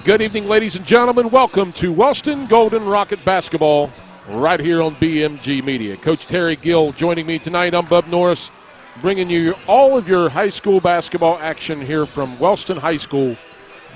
Good evening, ladies and gentlemen. Welcome to Wellston Golden Rocket Basketball right here on BMG Media. Coach Terry Gill joining me tonight. I'm Bub Norris, bringing you all of your high school basketball action here from Wellston High School.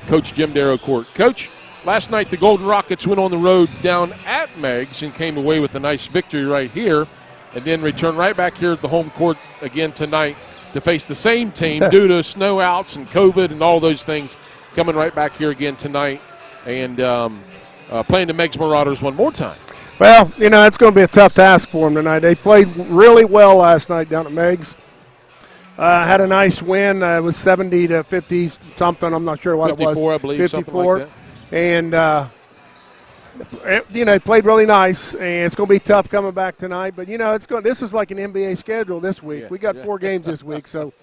Coach Jim Darrow Court. Coach, last night the Golden Rockets went on the road down at Meigs and came away with a nice victory right here, and then returned right back here at the home court again tonight to face the same team due to snow outs and COVID and all those things. Coming right back here again tonight and playing the Meigs Marauders one more time. Well, you know, it's going to be a tough task for them tonight. They played really well last night down at Meigs. Had a nice win. It was 70 to 50 something. I'm not sure what it was. 54, I believe. 54. Something like that. And you know, it played really nice, and it's going to be tough coming back tonight. But you know, this is like an NBA schedule this week. Yeah, we got 4 games this week, so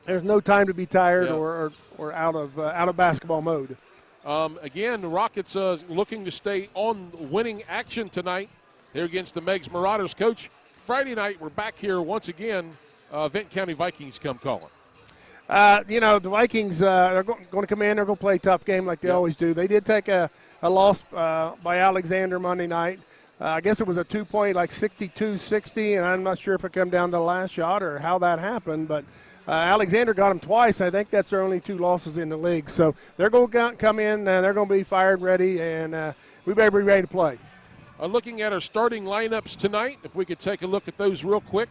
there's no time to be tired or out of basketball mode. Again, the Rockets looking to stay on winning action tonight here against the Meigs Marauders. Coach, Friday night we're back here once again. Vinton County Vikings come calling. You know, the Vikings are going to come in. They're going to play a tough game like they always do. They did take a loss by Alexander Monday night. I guess it was a 2-point, like 62-60, and I'm not sure if it came down to the last shot or how that happened. But Alexander got them twice. I think that's their only 2 losses in the league. So they're going to come in, they're going to be fired and ready, and we better be ready to play. Looking at our starting lineups tonight, if we could take a look at those real quick.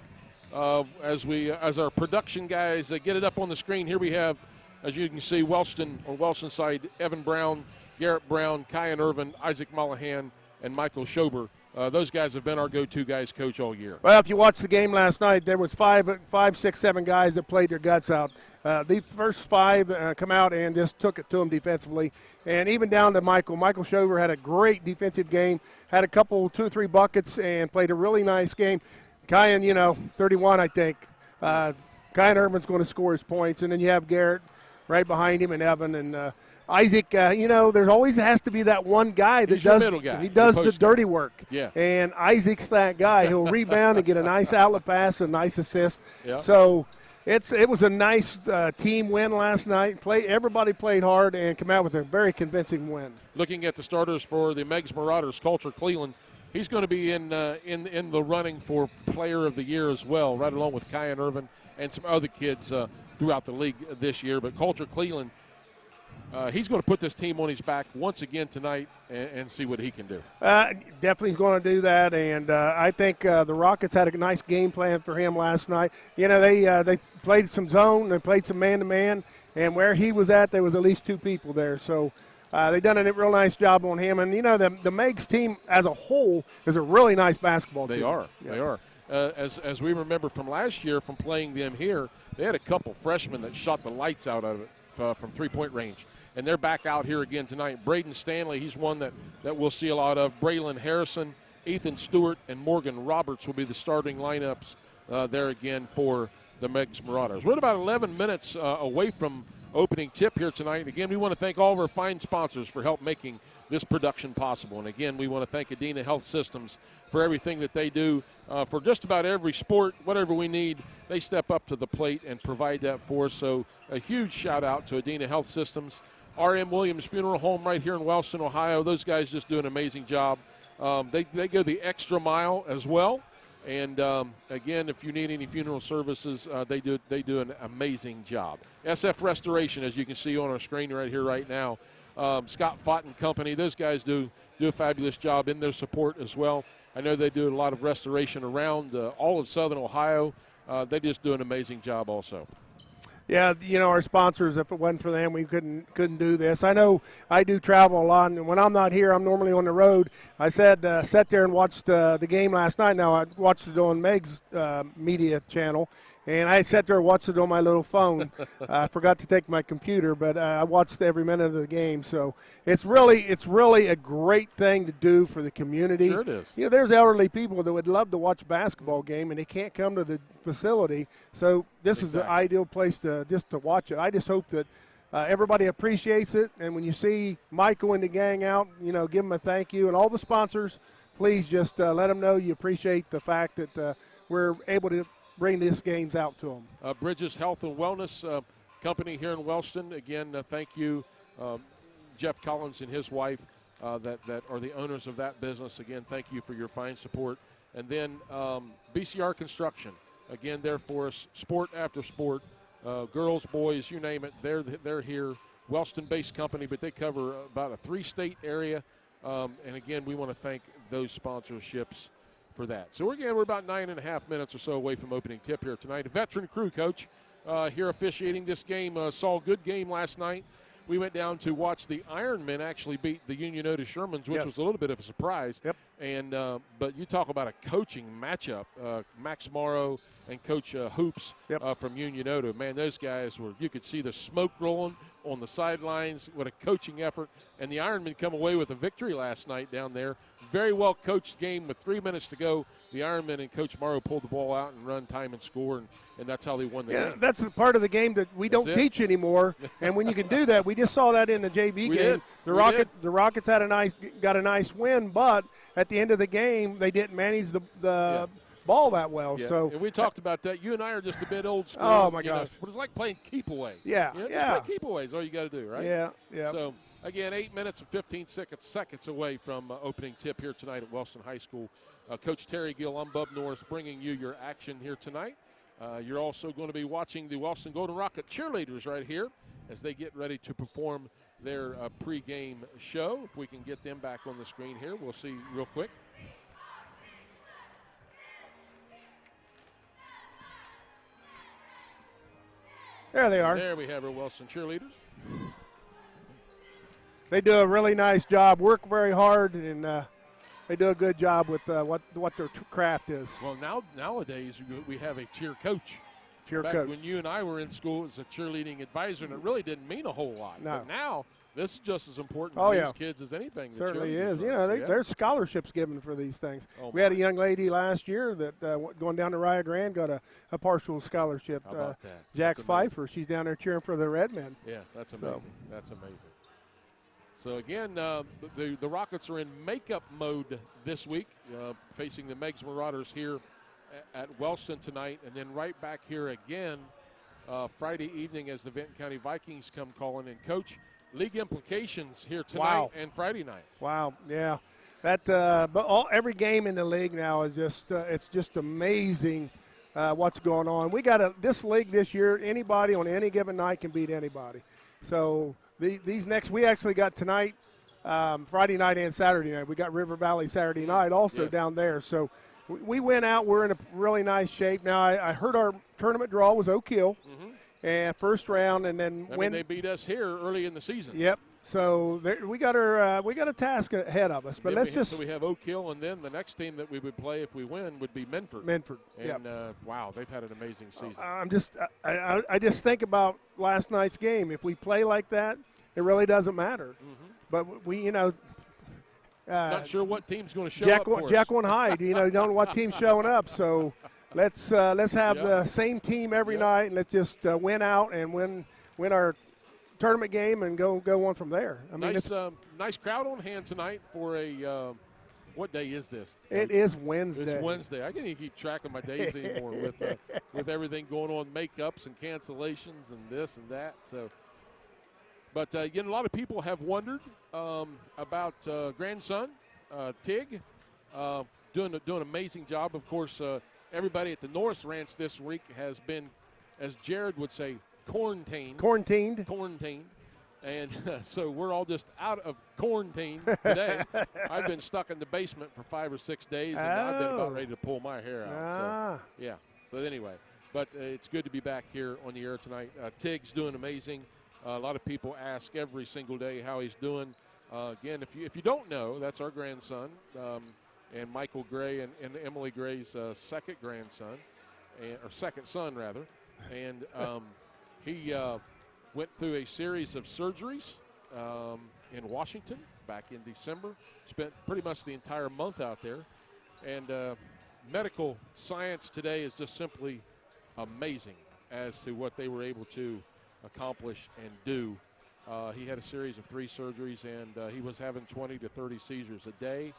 As our production guys get it up on the screen, here we have, as you can see, Wellston side, Evan Brown, Garrett Brown, Kyan Irvin, Isaac Mollahan, and Michael Schober. Those guys have been our go-to guys, Coach, all year. Well, if you watched the game last night, there was 5, 6, 7 guys that played their guts out. The first 5 come out and just took it to them defensively. And even down to Michael. Michael Schober had a great defensive game, had a couple, 2 or 3 buckets, and played a really nice game. Kyan, you know, 31, I think. Kyan Irvin's going to score his points. And then you have Garrett right behind him and Evan. And Isaac, you know, there always has to be that one guy that does the dirty work. Yeah. And Isaac's that guy. He'll rebound and get a nice outlet pass, a nice assist. Yeah. So it was a nice team win last night. Everybody played hard and came out with a very convincing win. Looking at the starters for the Meigs Marauders, Coulter Cleland, he's going to be in the running for Player of the Year as well, right along with Kyan Irvin and some other kids throughout the league this year. But Coulter Cleland, he's going to put this team on his back once again tonight and see what he can do. Definitely he's going to do that, and I think the Rockets had a nice game plan for him last night. You know, they played some zone, they played some man-to-man, and where he was at, there was at least 2 people there. So they've done a real nice job on him. And, you know, the Meigs team as a whole is a really nice basketball team. They are. As we remember from last year from playing them here, they had a couple freshmen that shot the lights out of it from three-point range. And they're back out here again tonight. Braden Stanley, he's one that we'll see a lot of. Braylon Harrison, Ethan Stewart, and Morgan Roberts will be the starting lineups there again for the Meigs Marauders. We're at about 11 minutes away from opening tip here tonight. Again, we want to thank all of our fine sponsors for help making this production possible. And again, we want to thank Adena Health Systems for everything that they do for just about every sport. Whatever we need, they step up to the plate and provide that for us. So a huge shout out to Adena Health Systems. R.M. Williams Funeral Home right here in Wellston, Ohio. Those guys just do an amazing job. They go the extra mile as well. And, again, if you need any funeral services, they do an amazing job. SF Restoration, as you can see on our screen right here right now. Scott Fott and Company, those guys do a fabulous job in their support as well. I know they do a lot of restoration around all of southern Ohio. They just do an amazing job also. Yeah, you know, our sponsors, if it wasn't for them, we couldn't do this. I know I do travel a lot, and when I'm not here, I'm normally on the road. I said sat there and watched the game last night. Now, I watched it on Meigs media channel, and I sat there and watched it on my little phone. I forgot to take my computer, but I watched every minute of the game. So it's really a great thing to do for the community. Sure it is. You know, there's elderly people that would love to watch a basketball game, and they can't come to the facility. So this is the ideal place to watch it. I just hope that everybody appreciates it. And when you see Michael and the gang out, you know, give them a thank you. And all the sponsors, please just let them know you appreciate the fact that we're able to bring these games out to them. Bridges Health and Wellness Company here in Wellston. Again, thank you. Jeff Collins and his wife that are the owners of that business. Again, thank you for your fine support. And then BCR Construction, again, there for us, sport after sport, girls, boys, you name it, they're here. Wellston-based company, but they cover about a 3-state area. And, again, we want to thank those sponsorships for that. So, again, we're about 9.5 minutes or so away from opening tip here tonight. A veteran crew coach here officiating this game. Saw a good game last night. We went down to watch the Ironmen actually beat the Union Otis Shermans, which was a little bit of a surprise. Yep. And but you talk about a coaching matchup. Max Morrow and Coach Hoops from Union Otis. Man, those guys you could see the smoke rolling on the sidelines. What a coaching effort. And the Ironmen come away with a victory last night down there. Very well coached game with 3 minutes to go. The Ironmen and Coach Morrow pulled the ball out and run time and score, and that's how they won the game. That's the part of the game that we don't teach anymore. And when you can do that, we just saw that in the JV game. The Rockets got a nice win, but at the end of the game, they didn't manage the ball that well. Yeah. So and we talked about that. You and I are just a bit old school. Oh my gosh! But it's like playing keep away. Yeah, just play keep away is all you got to do, right? Yeah, yeah. So again, 8 minutes and 15 seconds away from opening tip here tonight at Wellston High School. Coach Terry Gill, I'm Bub Norris, bringing you your action here tonight. You're also going to be watching the Wellston Golden Rocket cheerleaders right here as they get ready to perform their pregame show. If we can get them back on the screen here, we'll see real quick. There they are. There we have our Wellston cheerleaders. They do a really nice job, work very hard, and they do a good job with what their craft is. Well, nowadays we have a cheer coach. Coach. When you and I were in school as a cheerleading advisor, and it really didn't mean a whole lot. No. But now this is just as important to these kids as anything. Certainly is. You know, there's scholarships given for these things. Oh, we had a young lady last year that going down to Rio Grande got a partial scholarship. How about that? Jax Pfeiffer, she's down there cheering for the Redmen. Yeah, that's amazing. That's amazing. So, again, the Rockets are in makeup mode this week, facing the Meigs Marauders here at Wellston tonight, and then right back here again Friday evening as the Vinton County Vikings come calling in. Coach, league implications here tonight and Friday night. Wow, yeah. But every game in the league now is just it's just amazing what's going on. We got this league this year, anybody on any given night can beat anybody. So we actually got tonight, Friday night and Saturday night. We got River Valley Saturday night also down there. So we went out. We're in a really nice shape. Now, I heard our tournament draw was Oak Hill, and first round, and then they beat us here early in the season. Yep. So we got a task ahead of us. But so we have Oak Hill, and then the next team that we would play if we win would be Menford. And wow, they've had an amazing season. I just think about last night's game. If we play like that, it really doesn't matter. But we, not sure what team's going to show up for us. Jack won't hide. You don't know what team's showing up. So let's have the same team every night, and let's just win out and win our tournament game and go on from there. I mean, nice crowd on hand tonight for a what day is this? It is Wednesday. It's Wednesday. I can't even keep track of my days anymore with everything going on, makeups and cancellations and this and that. So. But, again, a lot of people have wondered about grandson, Tig, doing an amazing job. Of course, everybody at the Norris Ranch this week has been, as Jared would say, quarantined. And so we're all just out of quarantine today. I've been stuck in the basement for 5 or 6 days, and I've been about ready to pull my hair out. So anyway, but it's good to be back here on the air tonight. Tig's doing amazing. A lot of people ask every single day how he's doing. Again, if you don't know, that's our grandson, and Michael Gray and Emily Gray's second grandson, or second son rather, and he went through a series of surgeries in Washington back in December. Spent pretty much the entire month out there, and medical science today is just simply amazing as to what they were able to accomplish and do. He had a series of 3 surgeries, and he was having 20 to 30 seizures a day.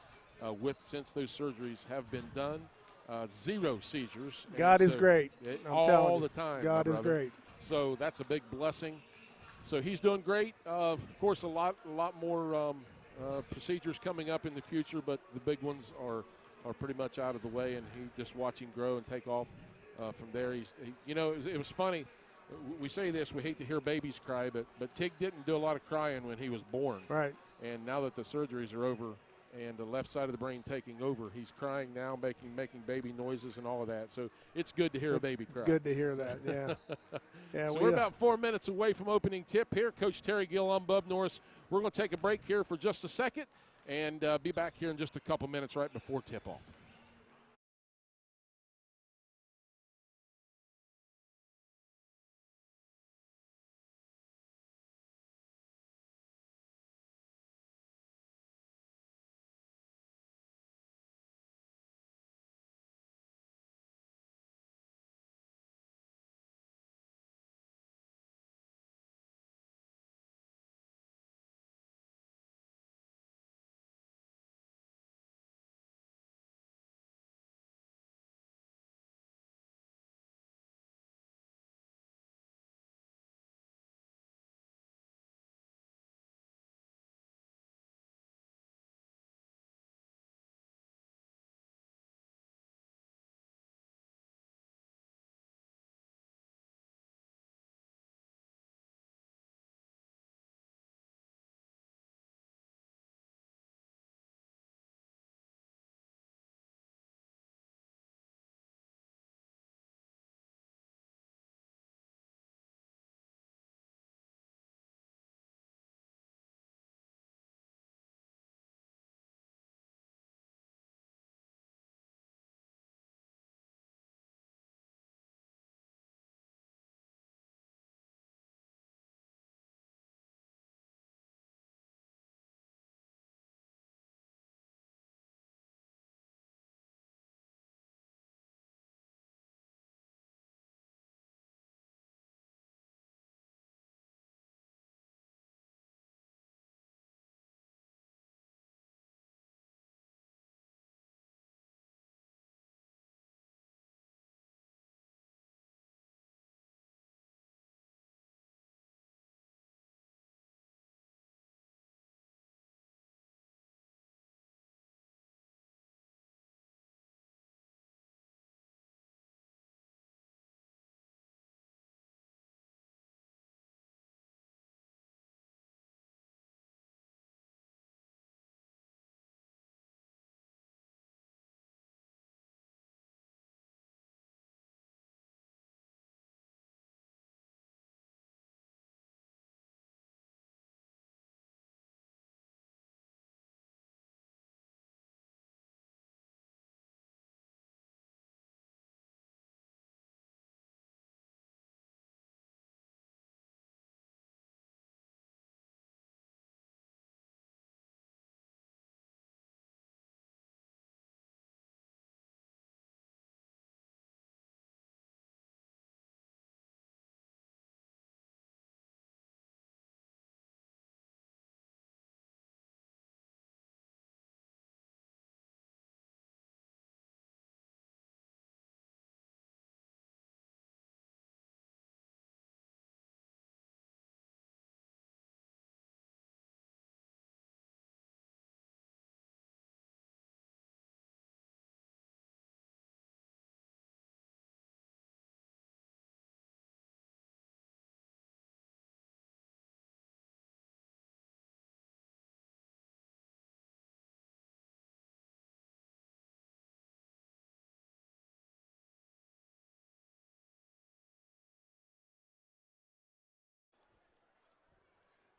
Since those surgeries have been done, 0 seizures. God is great. All the time. God is great. So that's a big blessing. So he's doing great. Of course, a lot more procedures coming up in the future, but the big ones are pretty much out of the way, and he just watch him grow and take off from there. It was funny. We say this, we hate to hear babies cry, but Tig didn't do a lot of crying when he was born. Right. And now that the surgeries are over and the left side of the brain taking over, he's crying now, making baby noises and all of that. So it's good to hear a baby cry. Good to hear that, yeah. Yeah. So we're about 4 minutes away from opening tip here. Coach Terry Gill, I'm Bub Norris. We're going to take a break here for just a second and be back here in just a couple minutes right before tip-off.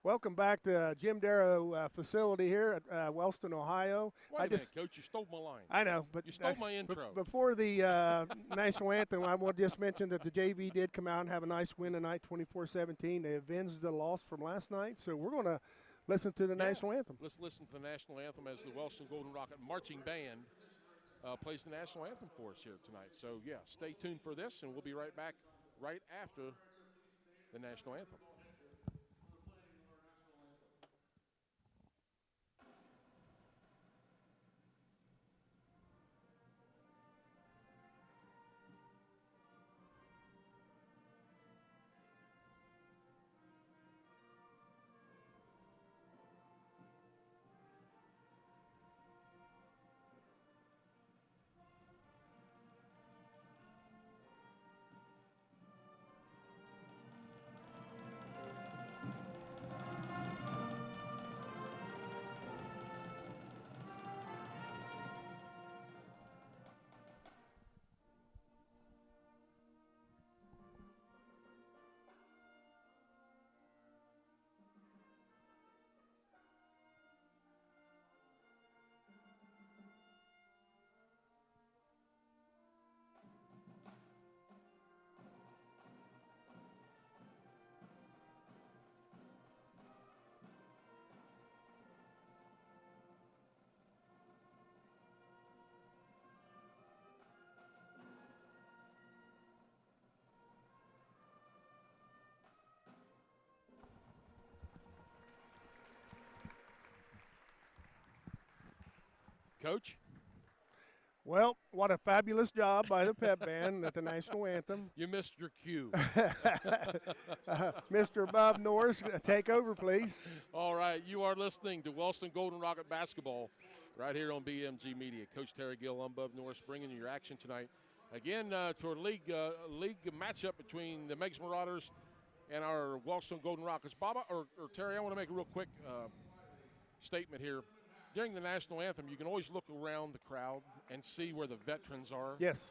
Welcome back to Jim Darrow facility here at Wellston, Ohio. Wait a minute, Coach. You stole my line. I know, but you stole my intro. Before the national anthem, I want to just mention that the JV did come out and have a nice win tonight, 24-17. They avenged the loss from last night, so we're going to listen to the national anthem. Let's listen to the national anthem as the Wellston Golden Rocket Marching Band plays the national anthem for us here tonight. So, yeah, stay tuned for this, and we'll be right back right after the national anthem. Coach? Well, what a fabulous job by the pep band at the national anthem. You missed your cue. Mr. Bob Norris, take over, please. All right, you are listening to Wellston Golden Rocket basketball right here on BMG Media. Coach Terry Gill, I'm Bob Norris, bringing you your action tonight. Again, for a league matchup between the Meigs Marauders and our Wellston Golden Rockets. Bob, or Terry, I want to make a real quick statement here. During the national anthem, you can always look around the crowd and see where the veterans are. Yes.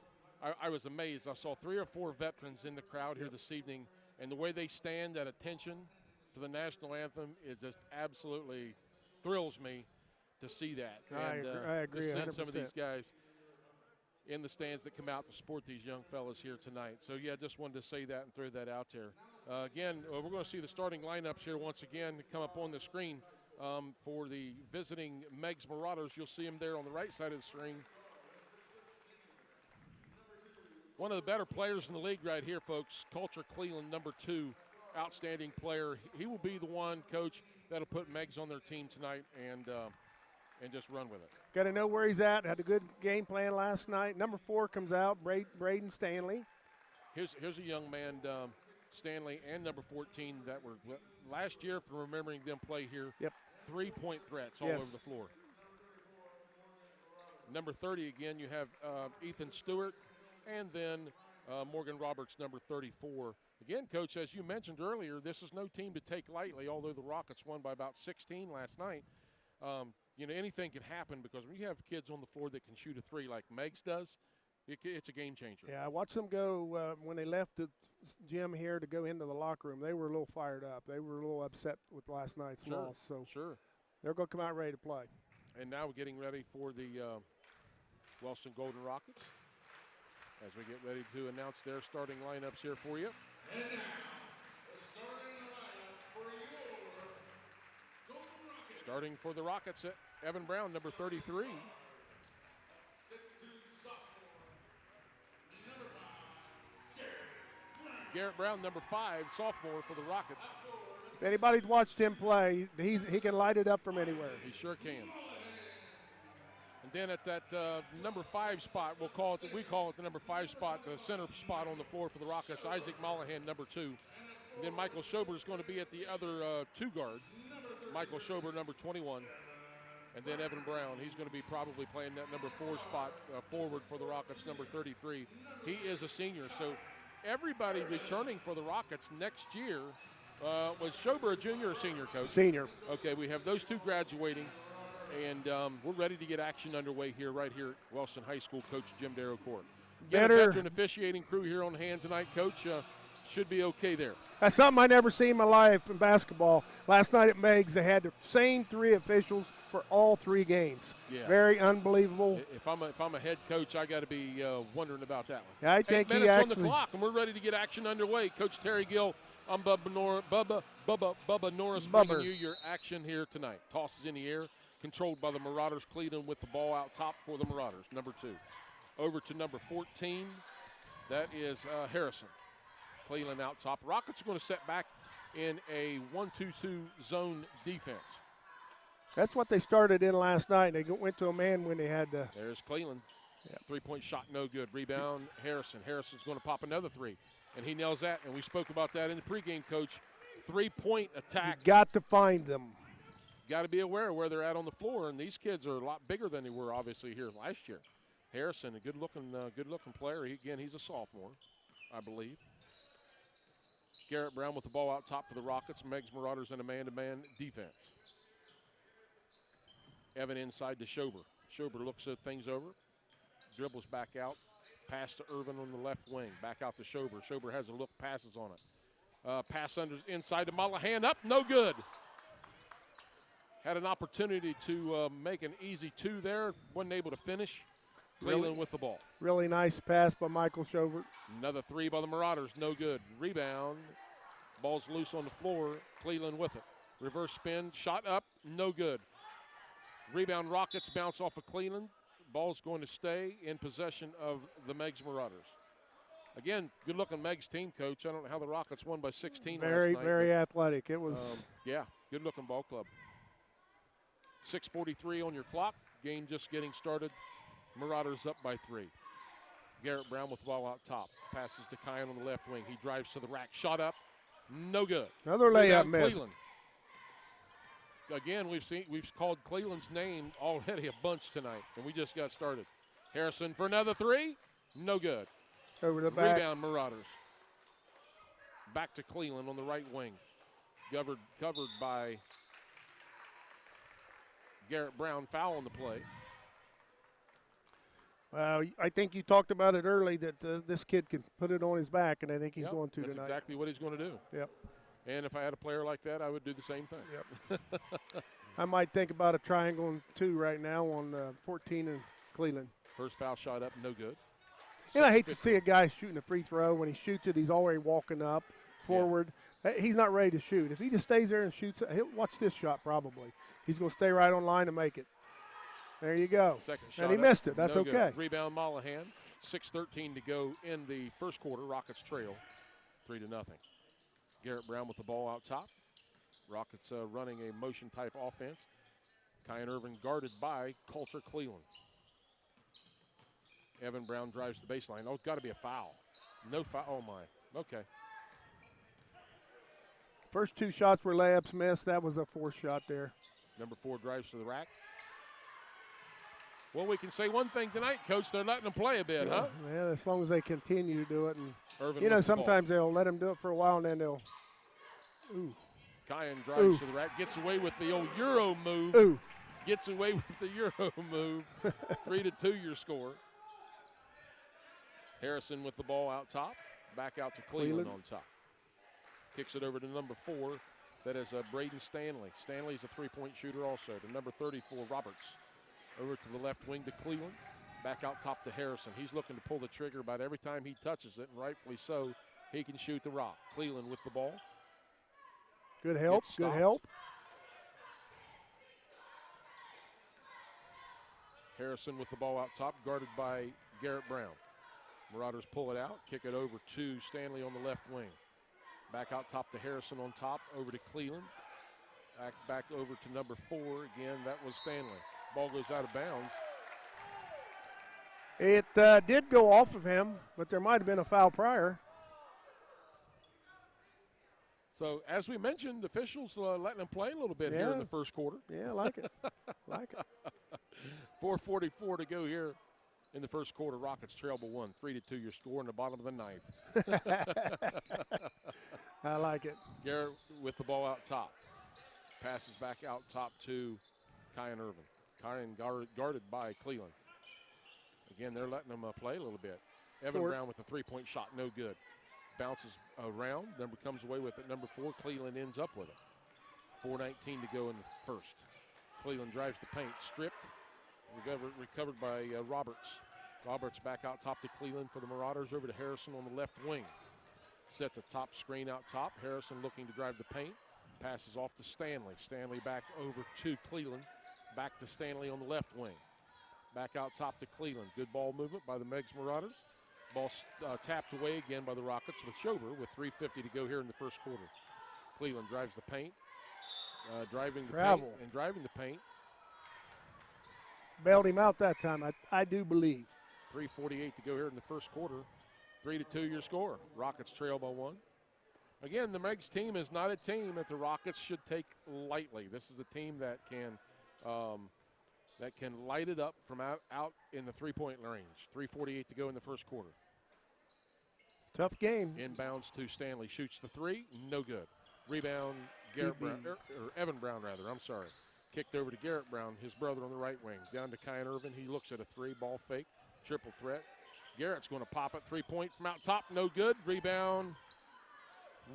I was amazed. I saw 3 or 4 veterans in the crowd here this evening, and the way they stand at attention for the national anthem, it just absolutely thrills me to see that. I agree to see 100%. some of these guys in the stands that come out to support these young fellas here tonight. So, yeah, just wanted to say that and throw that out there. Again, we're going to see the starting lineups here once again come up on the screen. For the visiting Meigs Marauders, you'll see them there on the right side of the screen. One of the better players in the league right here, folks, Culture Cleveland, number 2, outstanding player. He will be the one, Coach, that'll put Meigs on their team tonight and just run with it. Got to know where he's at. Had a good game plan last night. Number 4 comes out, Braden Stanley. Here's a young man, Stanley, and number 14 that were last year, from remembering them play here. Yep. 3-point threats all over the floor. Number 30, again, you have Ethan Stewart, and then Morgan Roberts, number 34. Again, Coach, as you mentioned earlier, this is no team to take lightly, although the Rockets won by about 16 last night. Anything can happen because when you have kids on the floor that can shoot a 3 like Meigs does, it's a game changer. Yeah, I watched them go when they left the gym here to go into the locker room. They were a little fired up. They were a little upset with last night's loss. So they're going to come out ready to play. And now we're getting ready for the Wellston Golden Rockets as we get ready to announce their starting lineups here for you. And now, the starting lineup for your Golden Rockets. Starting for the Rockets, Evan Brown, number 33. 6'2" sophomore, number 5, Garrett Brown, number 5, sophomore for the Rockets. If anybody's watched him play, he can light it up from anywhere. He sure can. And then at that number 5 spot, we call it the number 5 spot, the center spot on the floor for the Rockets, Isaac Mollahan, number 2. And then Michael Schober is going to be at the other 2 guard. Michael Schober, number 21. And then Evan Brown, he's going to be probably playing that number 4 spot forward for the Rockets, number 33. He is a senior, so everybody returning for the Rockets next year. Was Schober a junior or senior, Coach? Senior. Okay, we have those 2 graduating, and we're ready to get action underway here, right here at Wellston High School, Coach Jim Darrow Court. Get a veteran officiating crew here on hand tonight, Coach. Should be okay there. That's something I never seen in my life in basketball. Last night at Meigs, they had the same 3 officials for all 3 games. Yeah. Very unbelievable. If I'm a head coach, I got to be wondering about that one. I think 8 minutes on the clock, and we're ready to get action underway. Coach Terry Gill, I'm Bubba Norris, bringing you your action here tonight. Tosses in the air, controlled by the Marauders. Cleveland with the ball out top for the Marauders, number 2. Over to number 14, that is Harrison. Cleveland out top. Rockets are going to set back in a 1-2-2 zone defense. That's what they started in last night. They went to a man when they had to. There's Cleveland. Yeah. 3-point shot, no good. Rebound, Harrison. Harrison's going to pop another 3, and he nails that, and we spoke about that in the pregame, Coach. 3-point attack. You got to find them. Got to be aware of where they're at on the floor, and these kids are a lot bigger than they were, obviously, here last year. Harrison, a good-looking player. He's a sophomore, I believe. Garrett Brown with the ball out top for the Rockets. Meigs Marauders in a man-to-man defense. Evan inside to Schober. Schober looks at things over, dribbles back out, pass to Irvin on the left wing. Back out to Schober. Schober has a look, passes on it. Pass inside to Mollahan, up, no good. Had an opportunity to make an easy 2 there, wasn't able to finish. Cleveland with the ball. Really nice pass by Michael Schober. Another 3 by the Marauders, no good. Rebound, ball's loose on the floor. Cleveland with it. Reverse spin, shot up, no good. Rebound, Rockets bounce off of Cleveland. Ball's going to stay in possession of the Meigs Marauders. Again, good-looking Meigs team, Coach. I don't know how the Rockets won by 16 last night. Very athletic. It was. Yeah, good-looking ball club. 6:43 on your clock. game just getting started. Marauders up by 3. Garrett Brown with the ball out top. Passes to Kyan on the left wing. He drives to the rack. Shot up. No good. Another layup missed. Cleveland. Again, we've called Cleveland's name already a bunch tonight, and we just got started. Harrison for another 3. No good. Over the back. Rebound, Marauders. Back to Cleveland on the right wing. Covered by Garrett Brown. Foul on the play. I think you talked about it early that this kid can put it on his back, and I think he's going to that's tonight. That's exactly what he's going to do. Yep. And if I had a player like that, I would do the same thing. Yep. I might think about a triangle and 2 right now on 14 and Cleveland. First foul shot up, no good. And I hate to see a guy shooting a free throw. When he shoots it, he's already walking up, forward. Yeah. He's not ready to shoot. If he just stays there and shoots, he'll watch this shot probably. He's going to stay right on line and make it. There you go. Second shot and he up, missed it. That's no okay. Good. Rebound, Mollahan. 6:13 to go in the first quarter. Rockets trail 3-0. Garrett Brown with the ball out top. Rockets running a motion-type offense. Kyan Irvin guarded by Culture Cleveland. Evan Brown drives the baseline. Oh, it's got to be a foul. No foul. Oh, my. Okay. First 2 shots were layups missed. That was a 4th shot there. Number 4 drives to the rack. Well, we can say one thing tonight, Coach. They're letting them play a bit, huh? Yeah, as long as they continue to do it. And Irvin sometimes they'll let them do it for a while, and then they'll. Ooh. Kyan drives to the rack, gets away with the old Euro move. Ooh. Gets away with the Euro move. 3-2 your score. Harrison with the ball out top. Back out to Cleveland on top. Kicks it over to number 4. That is Braden Stanley. Stanley's a 3-point shooter also. To number 34, Roberts. Over to the left wing to Cleveland. Back out top to Harrison. He's looking to pull the trigger about every time he touches it, and rightfully so. He can shoot the rock. Cleveland with the ball. Good help. Good help. Harrison with the ball out top, guarded by Garrett Brown. Marauders pull it out, kick it over to Stanley on the left wing. Back out top to Harrison on top, over to Cleveland. Back over to number 4. Again, that was Stanley. Ball goes out of bounds. It did go off of him, but there might have been a foul prior. So, as we mentioned, officials letting them play a little bit here in the first quarter. Yeah, I like it. Like it. 4:44 to go here in the first quarter. Rockets trail by 1. 3-2 your score in the bottom of the 9th. I like it. Garrett with the ball out top. Passes back out top to Kyan Irvin. Kyan guarded by Cleveland. Again, they're letting them play a little bit. Evan Brown with a 3-point shot, no good. Bounces around, then comes away with it. Number 4, Cleveland ends up with it. 4:19 to go in the first. Cleveland drives the paint, stripped, recovered by Roberts. Roberts back out top to Cleveland for the Marauders, over to Harrison on the left wing. Sets a top screen out top. Harrison looking to drive the paint. Passes off to Stanley. Stanley back over to Cleveland. Back to Stanley on the left wing. Back out top to Cleveland. Good ball movement by the Meigs Marauders. Ball tapped away again by the Rockets with Schober with 3:50 to go here in the first quarter. Cleveland drives the paint. Driving the paint. Bailed him out that time, I do believe. 3:48 to go here in the first quarter. 3-2 your score. Rockets trail by 1. Again, the Meigs team is not a team that the Rockets should take lightly. This is a team that can light it up from out in the 3-point range. 3:48 to go in the first quarter. Tough game. Inbounds to Stanley. Shoots the 3. No good. Rebound, Evan Brown, I'm sorry. Kicked over to Garrett Brown, his brother on the right wing. Down to Kyan Irvin. He looks at a 3. Ball fake. Triple threat. Garrett's going to pop it. 3-point from out top. No good. Rebound.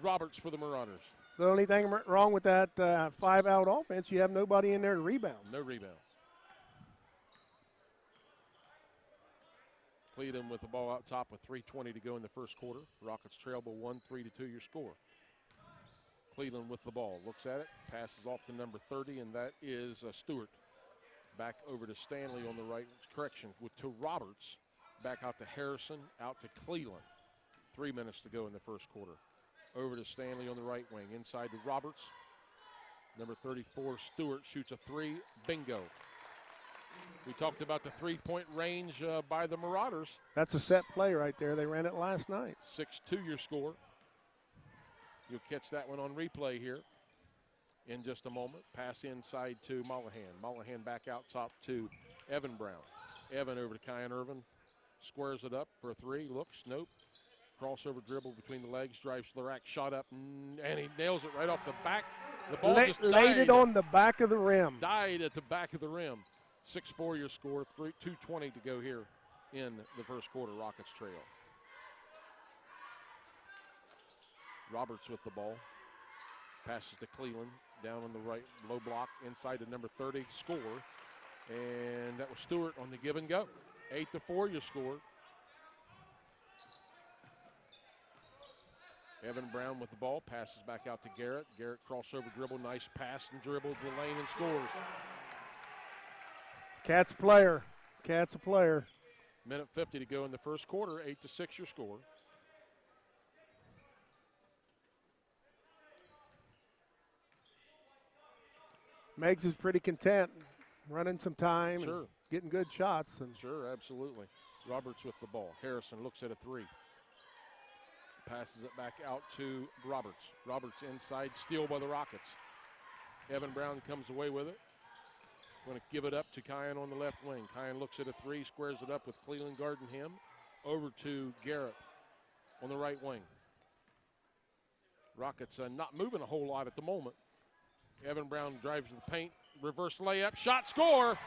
Roberts for the Marauders. The only thing wrong with that 5-out offense, you have nobody in there to rebound. No rebounds. Cleveland with the ball out top with 3:20 to go in the first quarter. Rockets trail by 1, 3-2 your score. Cleveland with the ball. Looks at it. Passes off to number 30, and that is Stewart. Back over to Stanley on the right. Correction. To Roberts. Back out to Harrison. Out to Cleveland. 3 minutes to go in the first quarter. Over to Stanley on the right wing. Inside to Roberts. Number 34, Stewart, shoots a 3. Bingo. We talked about the three-point range by the Marauders. That's a set play right there. They ran it last night. 6-2 your score. You'll catch that one on replay here in just a moment. Pass inside to Mollahan. Mollahan back out top to Evan Brown. Evan over to Kyan Irvin. Squares it up for a three. Looks, nope. Crossover dribble between the legs. Drives to the rack. Shot up, and he nails it right off the back. The ball just laid it on the back of the rim. Died at the back of the rim. 6-4 your score. 2:20 to go here in the first quarter. Rockets trail. Roberts with the ball. Passes to Cleveland. Down on the right, low block, inside to number 30. Score. And that was Stewart on the give and go. 8-4 your score. Evan Brown with the ball. Passes back out to Garrett. Garrett crossover dribble. Nice pass and dribble to the lane and scores. Cat's a player. Cat's a player. Minute 50 to go in the first quarter. 8-6 your score. Meigs is pretty content, running some time, Sure. and getting good shots. And Sure, absolutely. Roberts with the ball. Harrison looks at a three. Passes it back out to Roberts. Roberts inside, steal by the Rockets. Evan Brown comes away with it. Going to give it up to Kyan on the left wing. Kyan looks at a three, squares it up with Cleveland guarding him. Over to Garrett on the right wing. Rockets not moving a whole lot at the moment. Evan Brown drives to the paint, reverse layup, shot, score.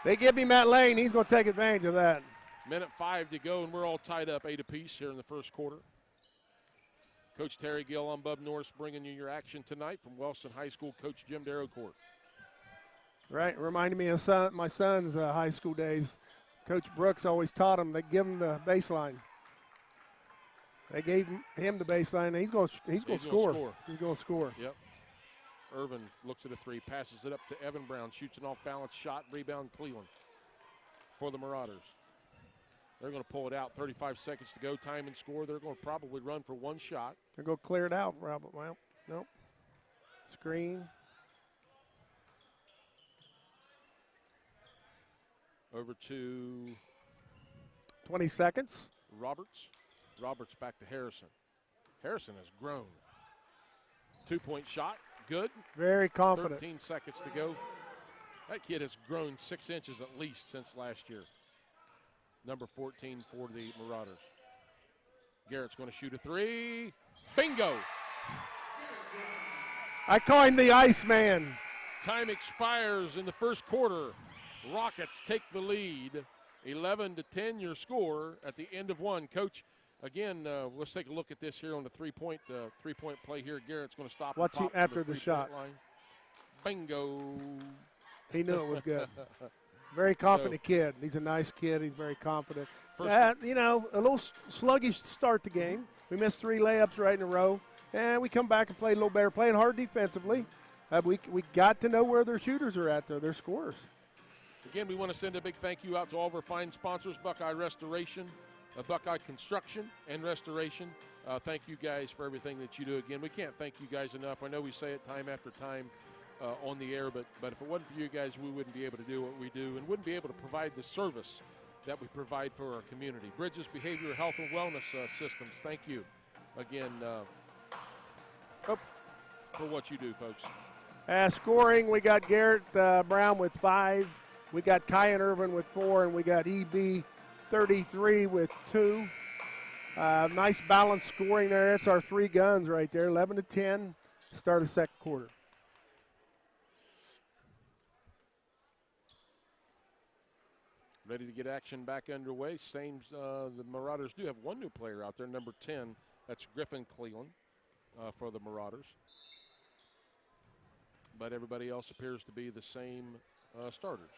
they give him that lane. He's going to take advantage of that. Minute 5 to go, and we're all tied up 8 apiece here in the first quarter. Coach Terry Gill, I'm Bub Norris, bringing you your action tonight from Wellston High School. Coach Jim Darrow Court. Right, reminded me of my son's high school days. Coach Brooks always taught him. They give him the baseline. They gave him the baseline. He's going to score. He's going to score. Yep. Irvin looks at a three, passes it up to Evan Brown, shoots an off-balance shot, rebound Cleveland for the Marauders. They're going to pull it out. 35 seconds to go, time and score. They're going to probably run for one shot. They're going to clear it out, Robert. Well, nope. Screen. Over to 20 seconds. Roberts. Roberts back to Harrison. Harrison has grown. 2-point shot, good. Very confident. 13 seconds to go. That kid has grown 6 inches at least since last year. Number 14 for the Marauders. Garrett's going to shoot a three. Bingo! I call him the Iceman. Time expires in the first quarter. Rockets take the lead. 11-10 your score at the end of one. Coach, again, let's take a look at this here on the three-point play here. Garrett's going to stop. Watch him after the shot. Line. Bingo. He knew it was good. Very confident kid. He's a nice kid. He's very confident. A little sluggish to start the game. We missed 3 layups right in a row, and we come back and play a little better, playing hard defensively. We got to know where their shooters are at, their scorers. Again, we want to send a big thank you out to all of our fine sponsors, Buckeye Restoration, Buckeye Construction and Restoration. Thank you guys for everything that you do. Again, we can't thank you guys enough. I know we say it time after time on the air, but if it wasn't for you guys, we wouldn't be able to do what we do and wouldn't be able to provide the service that we provide for our community. Bridges Behavioral Health and Wellness Systems, thank you again for what you do, folks. Scoring, we got Garrett Brown with 5. We got Kyan Irvin with 4, and we got EB 33 with 2. Nice balanced scoring there. That's our 3 guns right there. 11-10, start of second quarter. Ready to get action back underway. The Marauders do have one new player out there, number 10. That's Griffin Cleveland for the Marauders. But everybody else appears to be the same starters.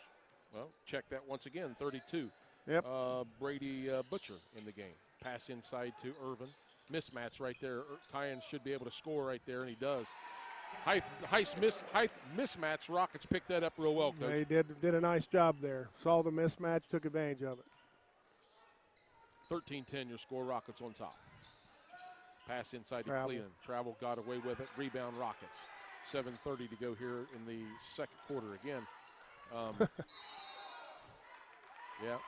Well, check that once again, 32. Yep. Brady Butcher in the game. Pass inside to Irvin. Mismatch right there. Kyan should be able to score right there, and he does. Height mismatch. Rockets picked that up real well, Coach. They did a nice job there. Saw the mismatch, took advantage of it. 13-10 your score. Rockets on top. Pass inside to Cleveland. Travel got away with it. Rebound Rockets. 7:30 to go here in the second quarter. Again, Yeah.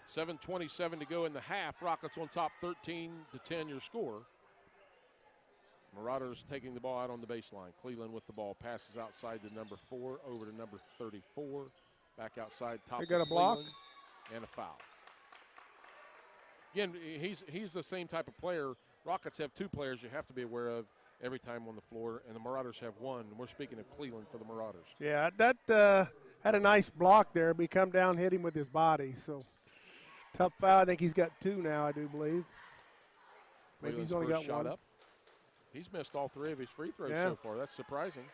$7:27 to go in the half. Rockets on top 13-10 your score. Marauders taking the ball out on the baseline. Cleveland with the ball. Passes outside to number 4, over to number 34. Back outside, top They got of a block. Cleveland, and a foul. Again, he's the same type of player. Rockets have 2 players you have to be aware of every time on the floor, and the Marauders have 1. We're speaking of Cleveland for the Marauders. Yeah, that had a nice block there, but he come down, hit him with his body. So tough foul. I think he's got 2 now, I do believe. Maybe Cleveland's he's only first got shot 1. up. He's missed all 3 of his free throws Yeah. so far. That's surprising.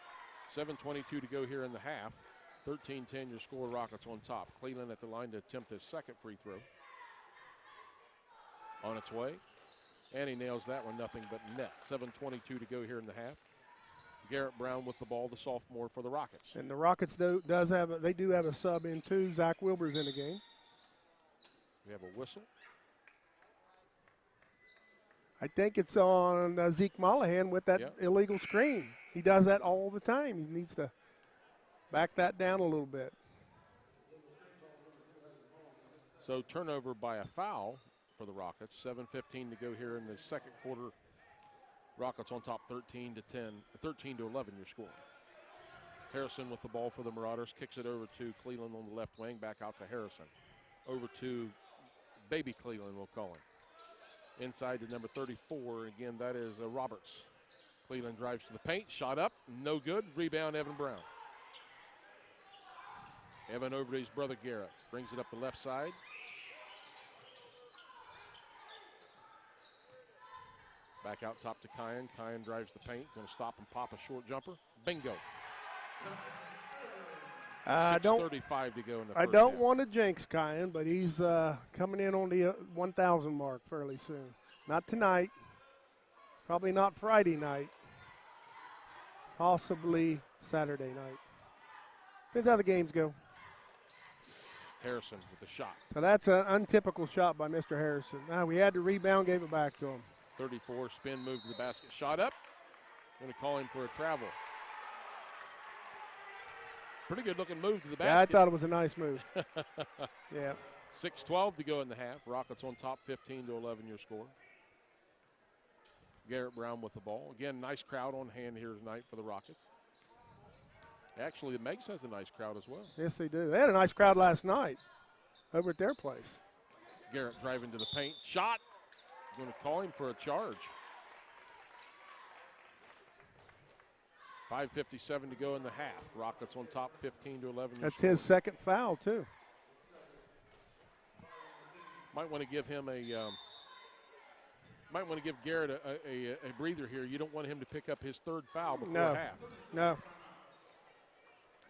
7:22 to go here in the half. 13-10 your score. Rockets on top. Cleveland at the line to attempt his second free throw. On its way. And he nails that one, nothing but net. 7:22 to go here in the half. Garrett Brown with the ball, the sophomore for the Rockets. And the Rockets do have a sub in too. Zach Wilbur's in the game. We have a whistle. I think it's on Zeke Mollahan with that illegal screen. He does that all the time. He needs to back that down a little bit. So turnover by a foul for the Rockets. 7:15 to go here in the second quarter. Rockets on top 13-10, 13-11 your score. Harrison with the ball for the Marauders. Kicks it over to Cleveland on the left wing. Back out to Harrison. Over to Baby Cleveland, we'll call him. Inside to number 34. Again, that is Roberts. Cleveland drives to the paint. Shot up. No good. Rebound, Evan Brown. Evan over to his brother Garrett. Brings it up the left side. Back out top to Kyan. Kyan drives the paint. Going to stop and pop a short jumper. Bingo. 6:35 to go in the first I don't half. want to jinx Kyan, but he's coming in on the 1,000 mark fairly soon. Not tonight. Probably not Friday night. Possibly Saturday night. Depends how the games go. Harrison with the shot. So that's an untypical shot by Mr. Harrison. Now we had the rebound, gave it back to him. 34, spin move to the basket. Shot up. Going to call him for a travel. Pretty good looking move to the basket. Yeah, I thought it was a nice move. Yeah. 6:12 to go in the half. Rockets on top 15-11 your score. Garrett Brown with the ball. Again, nice crowd on hand here tonight for the Rockets. Actually, the Meigs has a nice crowd as well. Yes, they do. They had a nice crowd last night over at their place. Garrett driving to the paint. Shot. Going to call him for a charge. 5:57 to go in the half. Rockets on top 15-11. That's his second foul, too. Might want to give him a might want to give Garrett a breather here. You don't want him to pick up his third foul before half. No.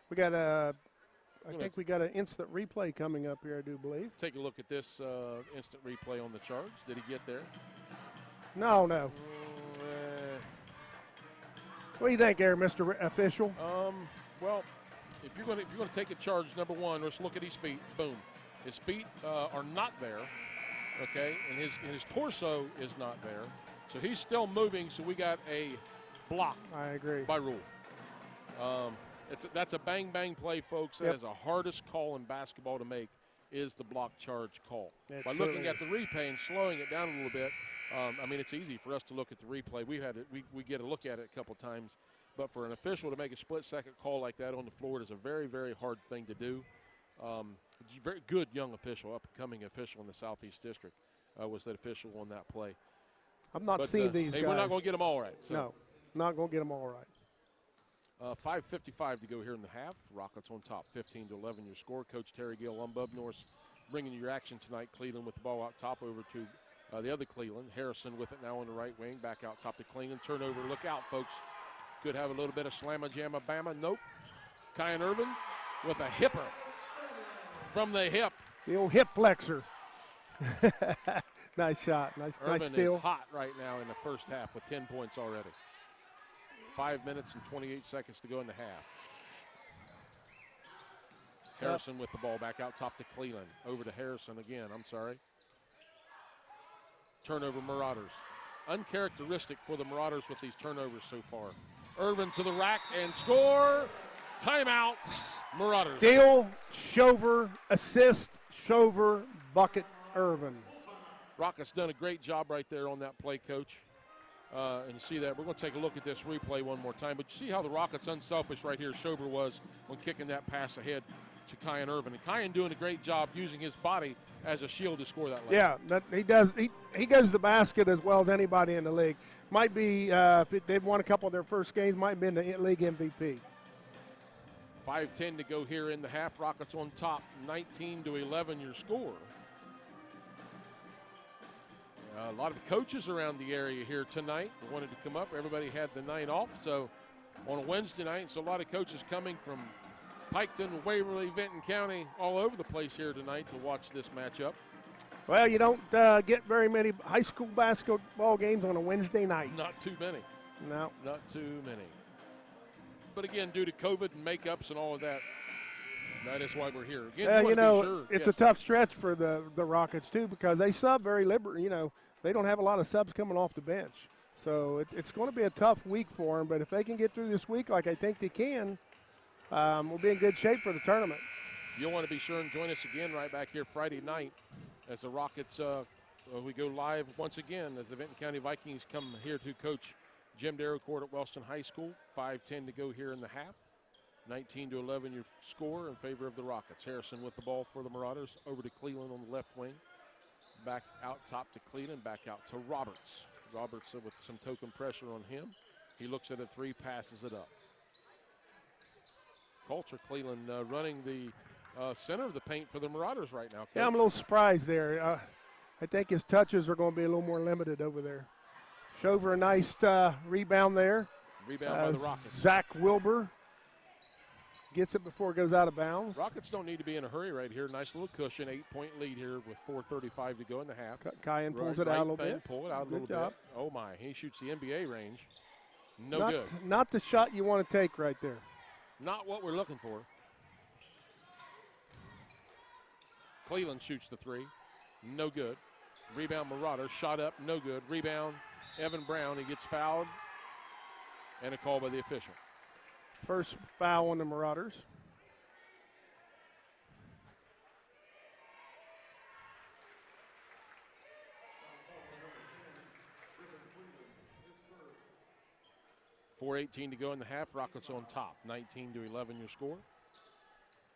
We got I think we got an instant replay coming up here, I do believe. Take a look at this instant replay on the charts. Did he get there? No. What do you think, there, Mr. Official? Well, if you're going to take a charge, number one, let's look at his feet. Boom, his feet are not there. Okay, and his torso is not there, so he's still moving. So we got a block. I agree. By rule. That's a bang play, folks. That is the hardest call in basketball to make. Is the block charge call. By looking at the replay and slowing it down a little bit, I mean, it's easy for us to look at the replay. We get a look at it a couple times, but for an official to make a split-second call like that on the floor is a very, very hard thing to do. Very good young official, up-and-coming official in the Southeast District was that official on that play. I'm not seeing these guys. We're not going to get them all right. So. No, not going to get them all right. 5:55 to go here in the half. Rockets on top, 15-11 your score. Coach Terry Gill, Bub Norris, bringing you your action tonight. Cleveland with the ball out top over to the other Cleveland. Harrison with it now on the right wing. Back out top to Cleveland. Turnover. Look out, folks. Could have a little bit of slamma-jamma-bama. Nope. Kyan Irvin with a hipper from the hip. The old hip flexor. Nice shot. Nice steal. Irvin is hot right now in the first half with 10 points already. 5 minutes and 28 seconds to go in the half. Harrison with the ball back out top to Cleveland. Over to Harrison again. I'm sorry. Turnover Marauders. uncharacteristic for the Marauders with these turnovers so far. Irvin to the rack and score. Timeout, Marauders. Deal, Shover, assist, Shover, bucket, Irvin. Rockets done a great job right there on that play, Coach. And you see that. We're going to take a look at this replay one more time. But you see how the Rockets unselfish right here, Shover was, when kicking that pass ahead to Kyan Irvin. And Kyan doing a great job using his body as a shield to score that layup. Yeah, he does. He goes to the basket as well as anybody in the league. Might be, if they've won a couple of their first games, might have been the league MVP. 5:10 to go here in the half. Rockets on top, 19-11 your score. A lot of coaches around the area here tonight wanted to come up. Everybody had the night off, so on a Wednesday night, so a lot of coaches coming from Piketon, Waverly, Vinton County, all over the place here tonight to watch this matchup. Well, you don't get very many high school basketball games on a Wednesday night. Not too many. No. Not too many. But again, due to COVID and makeups and all of that, that is why we're here. Again, it's a tough stretch for the Rockets, too, because they sub very liberal. They don't have a lot of subs coming off the bench. So it's going to be a tough week for them. But if they can get through this week like I think they can, we'll be in good shape for the tournament. You'll want to be sure and join us again right back here Friday night as the Rockets, we go live once again as the Vinton County Vikings come here to coach Jim Darrow Court at Wellston High School. 5:10 to go here in the half. 19-11 your score in favor of the Rockets. Harrison with the ball for the Marauders. Over to Cleveland on the left wing. Back out top to Cleveland. Back out to Roberts. Roberts with some token pressure on him. He looks at a three, passes it up. Culture Cleveland running the center of the paint for the Marauders right now. Coach. Yeah, I'm a little surprised there. I think his touches are going to be a little more limited over there. Shover a nice rebound there. Rebound by the Rockets. Zach Wilbur gets it before it goes out of bounds. Rockets don't need to be in a hurry right here. Nice little cushion, 8-point lead here with 4:35 to go in the half. Kyan pulls it out a little bit. Pull it out a little bit. Oh, my. He shoots the NBA range. Not good. Not the shot you want to take right there. Not what we're looking for. Cleveland shoots the three. No good. Rebound Marauder. Shot up. No good. Rebound Evan Brown. He gets fouled. And a call by the official. First foul on the Marauders. .418 to go in the half. Rockets on top. 19-11 your score.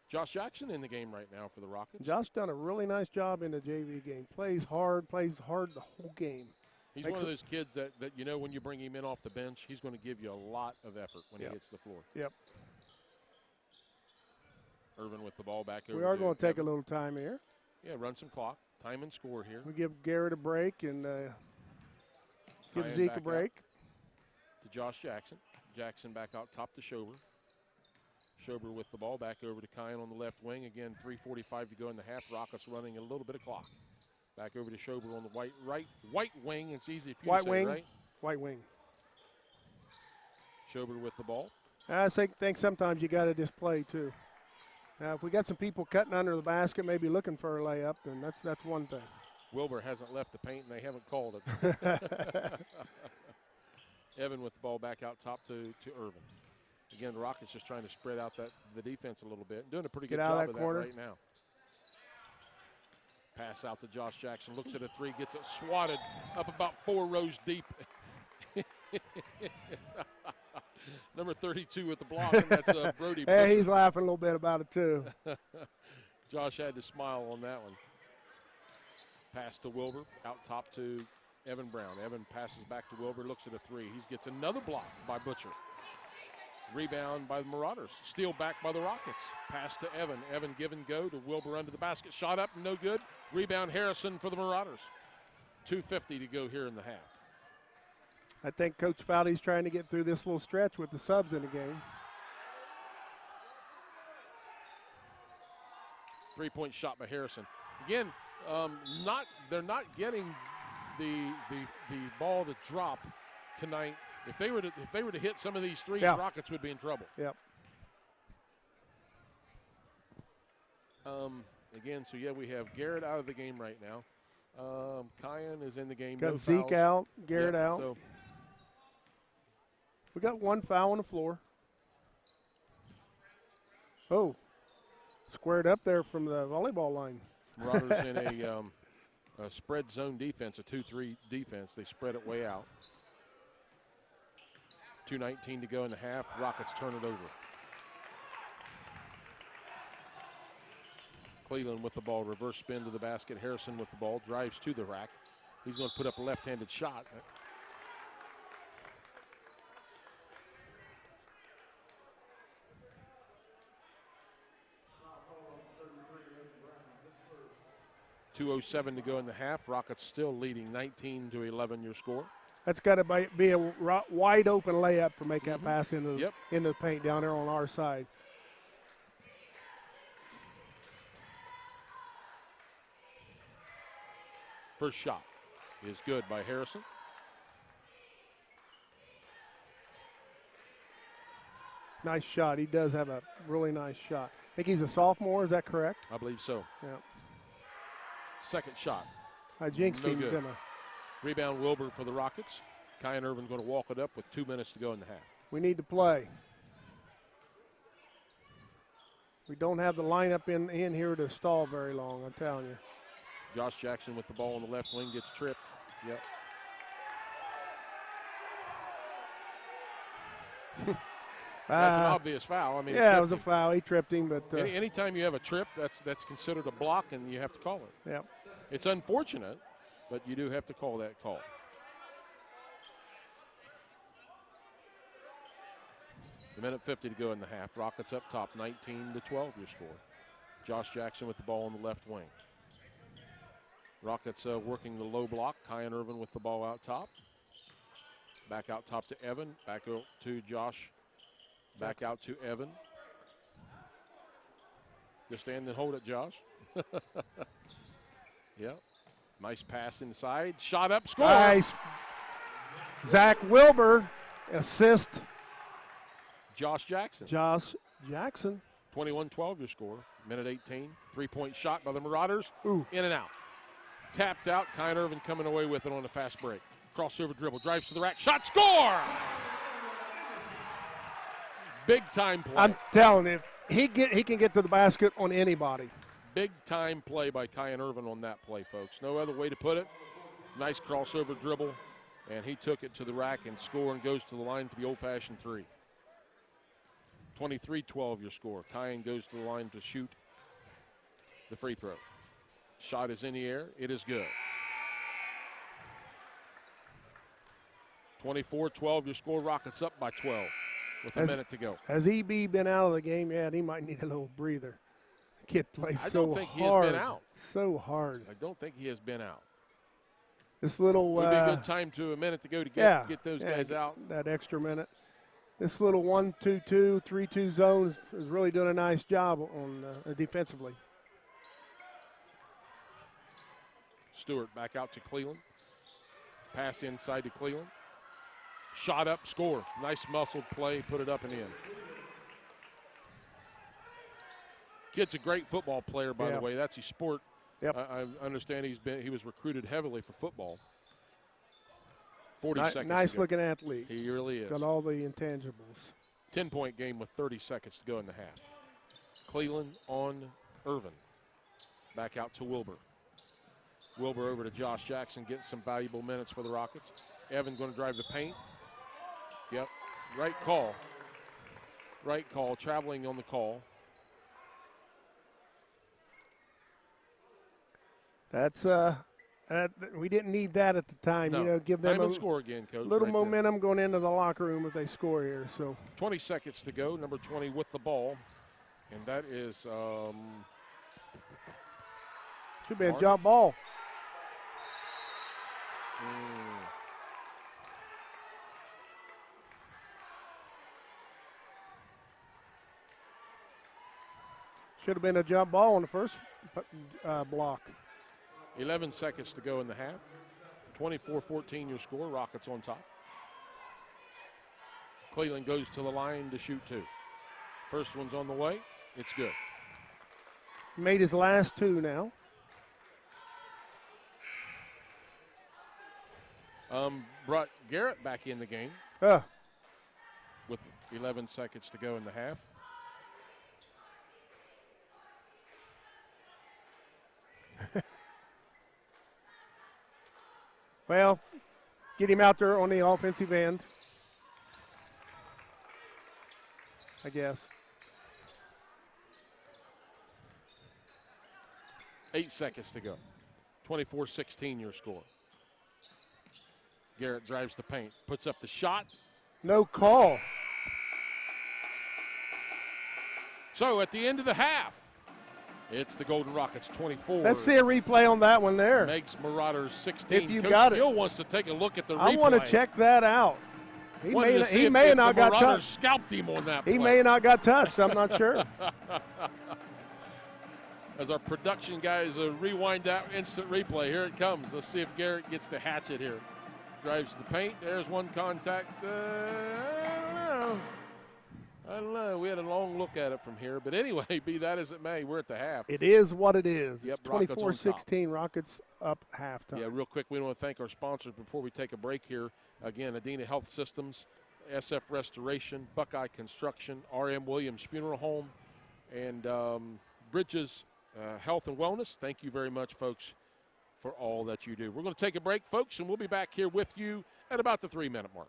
Josh Jackson in the game right now for the Rockets. Josh done a really nice job in the JV game. Plays hard the whole game. He's one of those kids that when you bring him in off the bench, he's going to give you a lot of effort when he hits the floor. Yep. Irvin with the ball back over. We are going to take a little time here. Yeah, run some clock. Time and score here. We give Garrett a break and give Zeke a break. To Josh Jackson. Jackson back out top to Shober. Shober with the ball back over to Kyan on the left wing. Again, 3:45 to go in the half. Rockets running a little bit of clock. Back over to Shober on the white wing. It's easy for you to say, right? White wing. Shober with the ball. I think sometimes you got to just play too. Now, if we got some people cutting under the basket, maybe looking for a layup, then that's one thing. Wilbur hasn't left the paint, and they haven't called it. Evan with the ball back out top to Irvin. Again, the Rockets just trying to spread out the defense a little bit. Doing a pretty good job of that right now. Pass out to Josh Jackson. Looks at a three. Gets it swatted up about 4 rows deep. Number 32 with the block, and that's Brody. Hey, he's laughing a little bit about it, too. Josh had to smile on that one. Pass to Wilbur. Out top to Evan Brown. Evan passes back to Wilbur. Looks at a three. He gets another block by Butcher. Rebound by the Marauders. Steal back by the Rockets. Pass to Evan. Evan give and go to Wilbur under the basket. Shot up, no good. Rebound Harrison for the Marauders. 2:50 to go here in the half. I think Coach Fowley's trying to get through this little stretch with the subs in the game. 3-point shot by Harrison. Again, they're not getting the ball to drop tonight. If they were to hit some of these threes, Rockets would be in trouble. Yep. Again, so we have Garrett out of the game right now. Kyan is in the game. Got No Zeke fouls. out, Garrett Yep, out. So We got one foul on the floor. Oh, squared up there from the volleyball line. Marauders in a spread zone defense, a 2-3 defense. They spread it way out. 2:19 to go in the half. Rockets turn it over. Cleveland with the ball, reverse spin to the basket. Harrison with the ball, drives to the rack. He's going to put up a left-handed shot. .207 to go in the half. Rockets still leading 19-11 your score. That's got to be a wide open layup to make that pass into the paint down there on our side. First shot is good by Harrison. Nice shot. He does have a really nice shot. I think he's a sophomore. Is that correct? I believe so. Yeah. Second shot. I jinxed him. Good. Rebound Wilbur for the Rockets. Kyan Irvin's going to walk it up with 2 minutes to go in the half. We need to play. We don't have the lineup in here to stall very long, I'm telling you. Josh Jackson with the ball on the left wing gets tripped. Yep. That's an obvious foul. I mean, yeah, it was a foul. He tripped him, but anytime you have a trip, that's considered a block, and you have to call it. Yeah. It's unfortunate, but you do have to call that call. A minute 50 to go in the half. Rockets up top, 19-12 your score. Josh Jackson with the ball on the left wing. Rockets working the low block. Kyan Irvin with the ball out top. Back out top to Evan. Back out to Josh. Back out to Evan. Just stand and hold it, Josh. Yep. Nice pass inside. Shot up, score. Nice. Zach Wilbur, assist. Josh Jackson. Josh Jackson. 21-12 your score. Minute 18. Three-point shot by the Marauders. Ooh. In and out. Tapped out. Kyan Irvin coming away with it on a fast break. Crossover dribble. Drives to the rack. Shot. Score! Big time play. I'm telling you, he can get to the basket on anybody. Big time play by Kyan Irvin on that play, folks. No other way to put it. Nice crossover dribble, and he took it to the rack and scored and goes to the line for the old-fashioned three. 23-12 your score. Kyan goes to the line to shoot the free throw. Shot is in the air. It is good. 24-12 your score. Rockets up by 12 with a minute to go. Has EB been out of the game yet? He might need a little breather. The kid plays so hard. I don't think he has been out. So hard. I don't think he has been out. This little would be a good time to a minute to go to get those guys out. That extra minute. This little 1-2-2, 3-2 zone is really doing a nice job on defensively. Stewart back out to Cleveland. Pass inside to Cleveland. Shot up, score. Nice muscled play, put it up and in. Kid's a great football player, by the way. That's his sport. Yep. I understand he was recruited heavily for football. 40 seconds. Nice looking athlete. He really is. Got all the intangibles. 10-point game with 30 seconds to go in the half. Cleveland on Irvin. Back out to Wilbur. Wilbur over to Josh Jackson, getting some valuable minutes for the Rockets. Evan going to drive the paint. Yep. Right call. Right call. Traveling on the call. That's we didn't need that at the time. No. You know, give them a score again, Coach. Little momentum going into the locker room if they score here. So 20 seconds to go. Number 20 with the ball, and that is should be a jump ball. Should have been a jump ball on the first block. 11 seconds to go in the half. 24-14 your score. Rockets on top. Cleveland goes to the line to shoot two. First one's on the way. It's good. Made his last two now. Brought Garrett back in the game with 11 seconds to go in the half. Well, get him out there on the offensive end, I guess. 8 seconds to go. 24-16 your score. Garrett drives the paint, puts up the shot. No call. So at the end of the half, it's the Golden Rockets 24. Let's see a replay on that one there. Meigs Marauders 16. If you Coach got it. Gill wants to take a look at the replay. I want to check that out. He may have not got touched. Scalped him on that He play. may have not got touched. I'm not sure. As our production guys rewind that instant replay, here it comes. Let's see if Garrett gets the hatchet here. Drives the paint. There's one contact. I don't know. We had a long look at it from here. But anyway, be that as it may, we're at the half. It is what it is. Yep, It's 24-16. Rockets up halftime. Yeah, real quick, we want to thank our sponsors before we take a break here. Again, Adena Health Systems, SF Restoration, Buckeye Construction, R.M. Williams Funeral Home, and Bridges Health and Wellness. Thank you very much, folks, for all that you do. We're going to take a break, folks, and we'll be back here with you at about the 3-minute mark.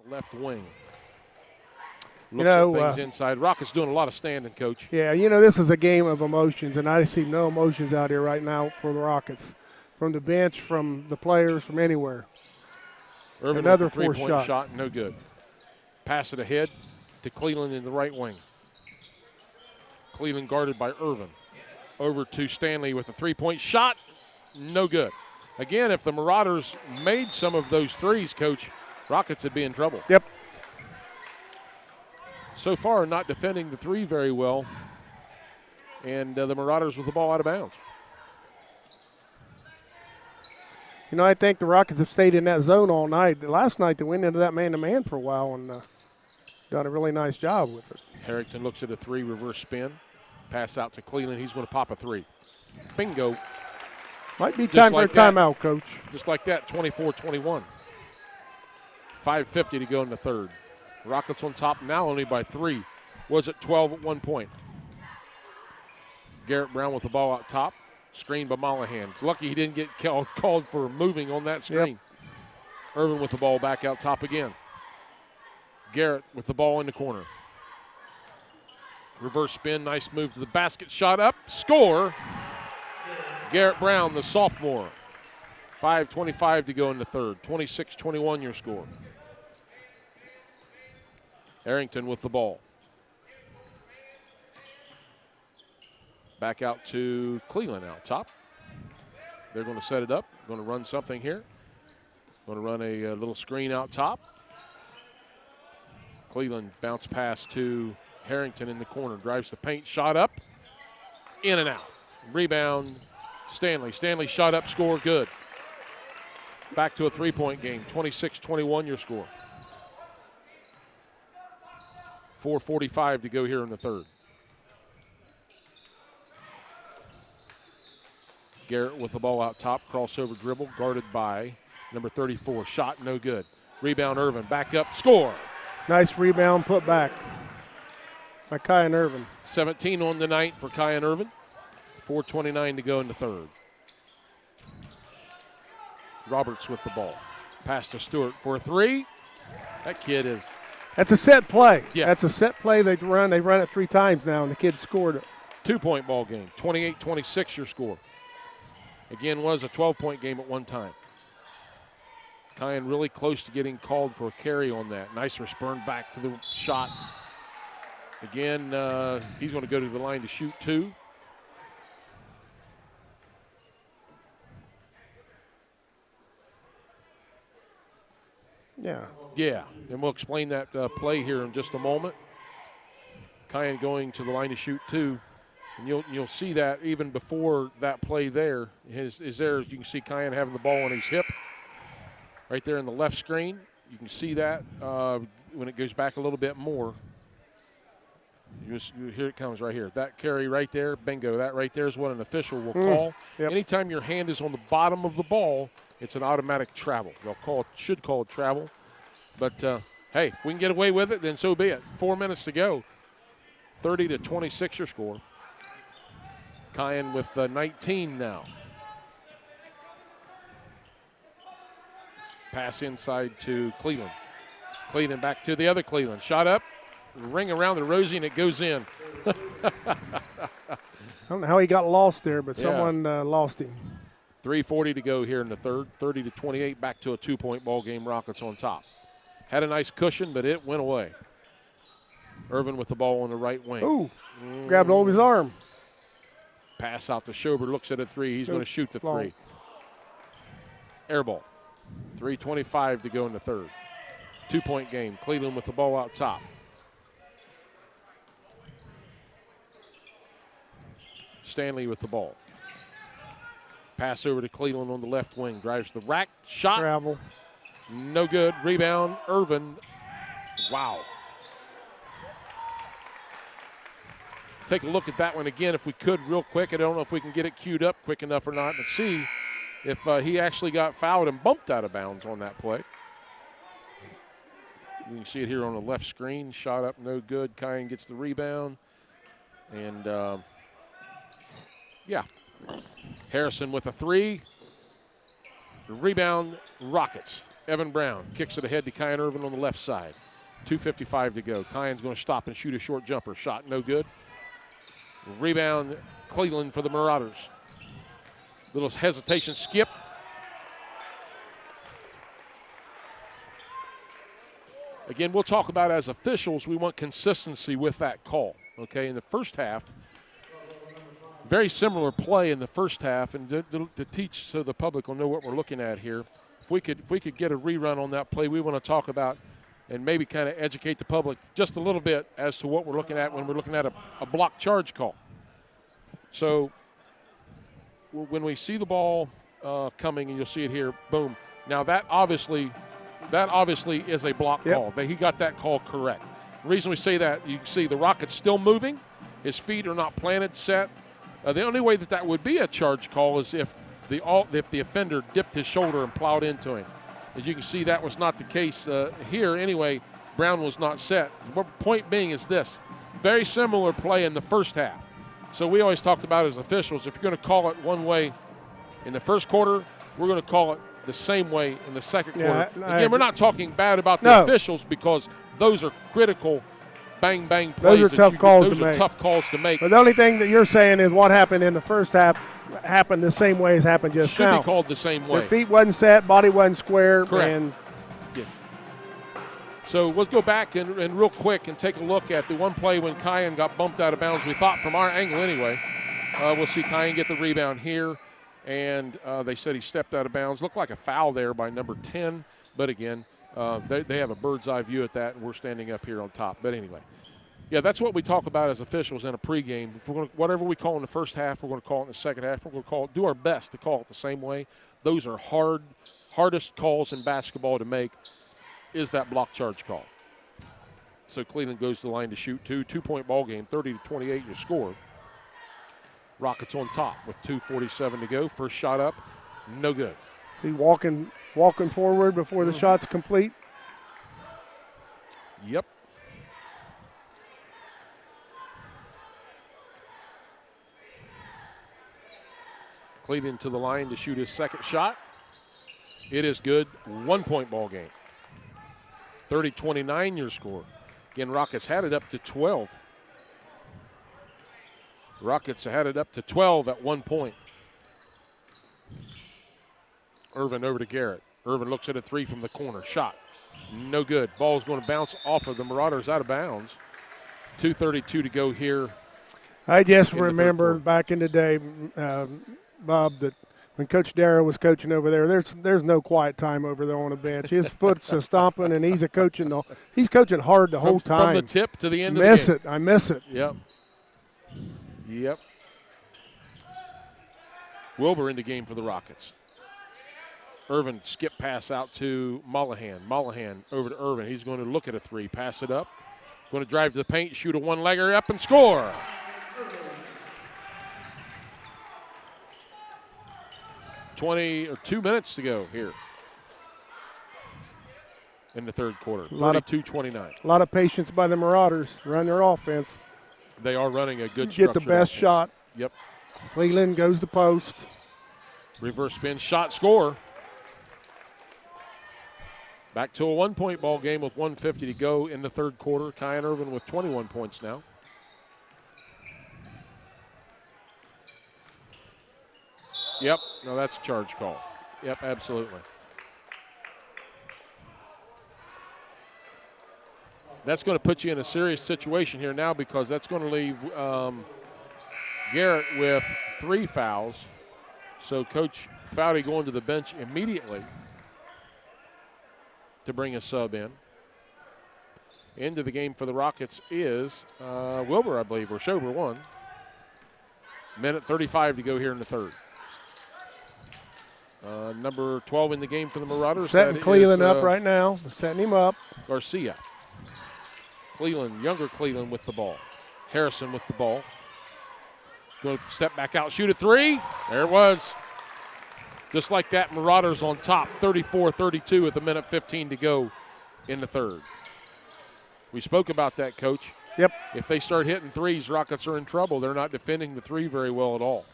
left wing. You Looks know, at things inside. Rockets doing a lot of standing, Coach. Yeah, you know, this is a game of emotions, and I see no emotions out here right now for the Rockets. From the bench, from the players, from anywhere. Irvin Another with a three-point forced shot, no good. Pass it ahead to Cleveland in the right wing. Cleveland guarded by Irvin. Over to Stanley with a three-point shot, no good. Again, if the Marauders made some of those threes, Coach, Rockets would be in trouble. Yep. So far, not defending the three very well, and the Marauders with the ball out of bounds. You know, I think the Rockets have stayed in that zone all night. Last night, they went into that man-to-man for a while and done a really nice job with it. Harrington looks at a three, reverse spin. Pass out to Cleveland. He's going to pop a three. Bingo. Might be time for a timeout, Coach. Just like that, 24-21. 5:50 to go in the third. Rockets on top now only by 3. Was it 12 at one point? Garrett Brown with the ball out top. Screen by Mollahan. Lucky he didn't get called for moving on that screen. Yep. Irvin with the ball back out top again. Garrett with the ball in the corner. Reverse spin, nice move to the basket. Shot up, score. Garrett Brown, the sophomore. 5:25 to go in the third. 26-21 your score. Harrington with the ball. Back out to Cleveland out top. They're going to set it up. Going to run something here. Going to run a little screen out top. Cleveland bounce pass to Harrington in the corner. Drives the paint. Shot up. In and out. Rebound. Stanley. Stanley shot up. Score. Good. Back to a three-point game. 26-21 your score. 4:45 to go here in the third. Garrett with the ball out top. Crossover dribble. Guarded by number 34. Shot no good. Rebound Irvin. Back up. Score. Nice rebound put back by Kyan Irvin. 17 on the night for Kyan Irvin. 4:29 to go in the third. Roberts with the ball. Pass to Stewart for a three. That kid is... That's a set play. Yeah. That's a set play they run. They've run it 3 times now, and the kid scored it. 2-point ball game. 28-26 your score. Again, was a 12-point game at one time. Kyan really close to getting called for a carry on that. Nice return back to the shot. Again, he's going to go to the line to shoot 2. Yeah, and we'll explain that play here in just a moment. Kyan going to the line to shoot 2. And you'll see that even before that play there is there. You can see Kyan having the ball on his hip right there in the left screen. You can see that when it goes back a little bit more. Here it comes right here. That carry right there, bingo. That right there is what an official will call. Yep. Anytime your hand is on the bottom of the ball, it's an automatic travel. Should call it travel. But, hey, if we can get away with it, then so be it. 4 minutes to go. 30-26 your score. Kyan with 19 now. Pass inside to Cleveland. Cleveland back to the other Cleveland. Shot up, ring around the rosy, and it goes in. I don't know how he got lost there, but someone lost him. 3:40 to go here in the third. 30-28, back to a 2-point ball game. Rockets on top. Had a nice cushion, but it went away. Irvin with the ball on the right wing. Ooh, grabbed hold of his arm. Pass out to Schober, looks at a three. He's going to shoot the three. Air ball. 3:25 to go in the third. 2-point game. Cleveland with the ball out top. Stanley with the ball. Pass over to Cleveland on the left wing. Drives the rack. Shot. Travel. No good. Rebound. Irvin. Wow. Take a look at that one again if we could real quick. I don't know if we can get it queued up quick enough or not, but see if he actually got fouled and bumped out of bounds on that play. You can see it here on the left screen. Shot up, no good. Kyan gets the rebound. And, yeah. Harrison with a three. Rebound, Rockets. Evan Brown kicks it ahead to Kyan Irvin on the left side. 2:55 to go. Kyan's going to stop and shoot a short jumper. Shot no good. Rebound, Cleveland for the Marauders. Little hesitation skip. Again, we'll talk about as officials, we want consistency with that call. Okay, in the first half, very similar play in the first half, and to teach so the public will know what we're looking at here. If we could get a rerun on that play, we want to talk about and maybe kind of educate the public just a little bit as to what we're looking at when we're looking at a block charge call. So when we see the ball coming, and you'll see it here, boom. Now that obviously is a block call. He got that call correct. The reason we say that, you can see the Rocket's still moving. His feet are not planted, set. The only way that would be a charge call is if the offender dipped his shoulder and plowed into him. As you can see, that was not the case here. Anyway, Brown was not set. The point being is this. Very similar play in the first half. So we always talked about as officials, if you're going to call it one way in the first quarter, we're going to call it the same way in the second quarter. Again, we're not talking bad about the officials because those are critical bang plays. Those are tough calls to make. Those are tough calls to make. But the only thing that you're saying is what happened in the first half happened the same way as happened just now. Should be called the same way. Their feet wasn't set, body wasn't square. Correct. And so let's go back and real quick and take a look at the one play when Kyan got bumped out of bounds. We thought from our angle anyway. We'll see Kyan get the rebound here. And they said he stepped out of bounds. Looked like a foul there by number 10. But, again, they have a bird's eye view at that, and we're standing up here on top. But, anyway, yeah, that's what we talk about as officials in a pregame. If we're gonna, whatever we call in the first half, we're going to call it in the second half. We're going to do our best to call it the same way. Those are hardest calls in basketball to make is that block charge call. So Cleveland goes to the line to shoot two-point ball game, 30-28 your score. Rockets on top with 2:47 to go. First shot up, no good. See, walking forward before the shot's complete. Yep. Cleveland to the line to shoot his second shot. It is good. 1-point ball game. 30-29 your score. Again, Rockets had it up to 12. Rockets had it up to 12 at 1 point. Irvin over to Garrett. Irvin looks at a three from the corner. Shot. No good. Ball's going to bounce off of the Marauders out of bounds. 2:32 to go here. I just remember back in the day, Bob, that when Coach Darrow was coaching over there, there's no quiet time over there on the bench. His foot's a stomping, and he's coaching hard the whole time. From the tip to the end of the game. I miss it. Yep. Wilbur in the game for the Rockets. Irvin skip pass out to Mollahan. Mollahan over to Irvin. He's going to look at a three, pass it up. Going to drive to the paint, shoot a one-legger up and score. Two minutes to go here in the third quarter. 32-29. A lot of patience by the Marauders. Run their offense. They are running a good get the best offense. shot. Yep. Cleveland goes to post. Reverse spin, shot, score. Back to a 1-point ball game with 1:50 to go in the third quarter. Kyan Irvin with 21 points now. Yep, no, that's a charge call. Yep, absolutely. That's going to put you in a serious situation here now because that's going to leave Garrett with 3 fouls. So Coach Foudy going to the bench immediately to bring a sub in. Into the game for the Rockets is Wilbur, I believe, or Schober won. Minute 35 to go here in the third. Number 12 in the game for the Marauders. Setting Cleveland up right now. Setting him up. Garcia. Cleveland, younger Cleveland with the ball. Harrison with the ball. Going to step back out, shoot a three. There it was. Just like that, Marauders on top, 34-32 with a minute 15 to go in the third. We spoke about that, Coach. Yep. If they start hitting threes, Rockets are in trouble. They're not defending the three very well at all.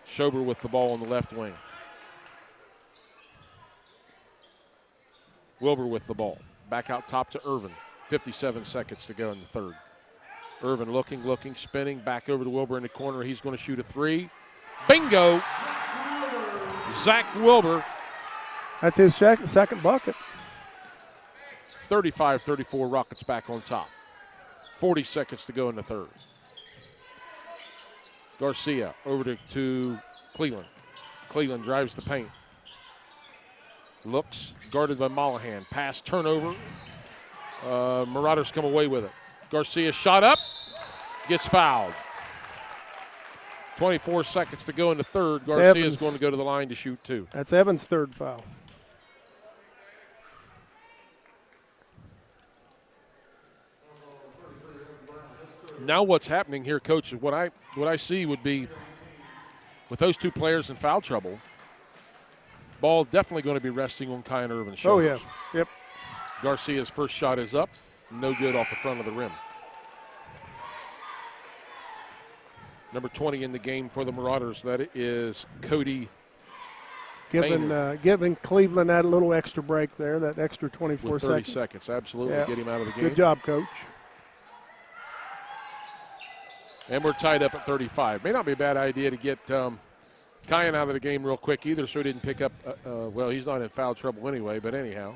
Schober with the ball on the left wing. Wilbur with the ball. Back out top to Irvin. 57 seconds to go in the third. Irvin looking, spinning. Back over to Wilbur in the corner. He's going to shoot a three. Bingo! Zach Wilbur. That's his second bucket. 35-34, Rockets back on top. 40 seconds to go in the third. Garcia over to Cleveland. Cleveland drives the paint. Looks, guarded by Mollahan. Pass, turnover. Marauders come away with it. Garcia shot up, gets fouled. 24 seconds to go in the third. Garcia is going to go to the line to shoot two. That's Evans' third foul. Now what's happening here, Coach, is what I see would be with those two players in foul trouble, ball definitely going to be resting on Kyan Irvin's shoulders. Oh, yeah. Yep. Garcia's first shot is up. No good off the front of the rim. Number 20 in the game for the Marauders, that is Cody Giving Cleveland that little extra break there, that extra 24 with 30 seconds. seconds. Absolutely, Yeah. get him out of the game. Good job, Coach. And we're tied up at 35. May not be a bad idea to get Kyan out of the game real quick either, so he didn't pick up. Well, he's not in foul trouble anyway, but anyhow.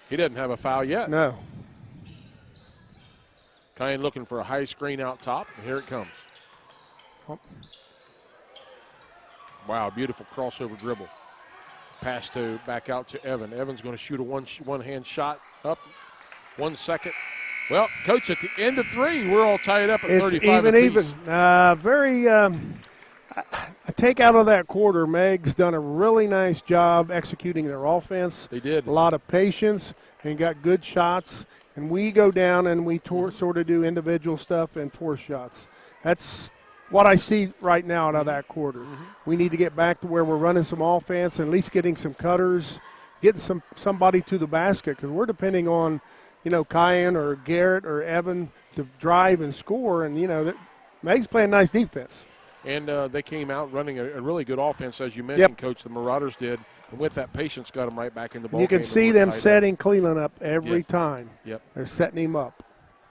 He doesn't have a foul yet. No. Kyan looking for a high screen out top, and here it comes. Wow, beautiful crossover dribble. Pass back out to Evan. Evan's going to shoot a one-hand shot up. 1 second. Well, Coach, at the end of three, we're all tied up at 35 apiece. I take out of that quarter, Meigs done a really nice job executing their offense. They did. A lot of patience and got good shots. And we go down and we sort of do individual stuff and force shots. That's what I see right now out of that quarter. Mm-hmm. We need to get back to where we're running some offense and at least getting some cutters, getting somebody to the basket, because we're depending on, Kyan or Garrett or Evan to drive and score. And, Meigs playing nice defense. And they came out running a really good offense, as you mentioned, Coach. The Marauders did. And with that patience, got them right back in the ball. You can see them setting Cleveland up every time. Yep. They're setting him up.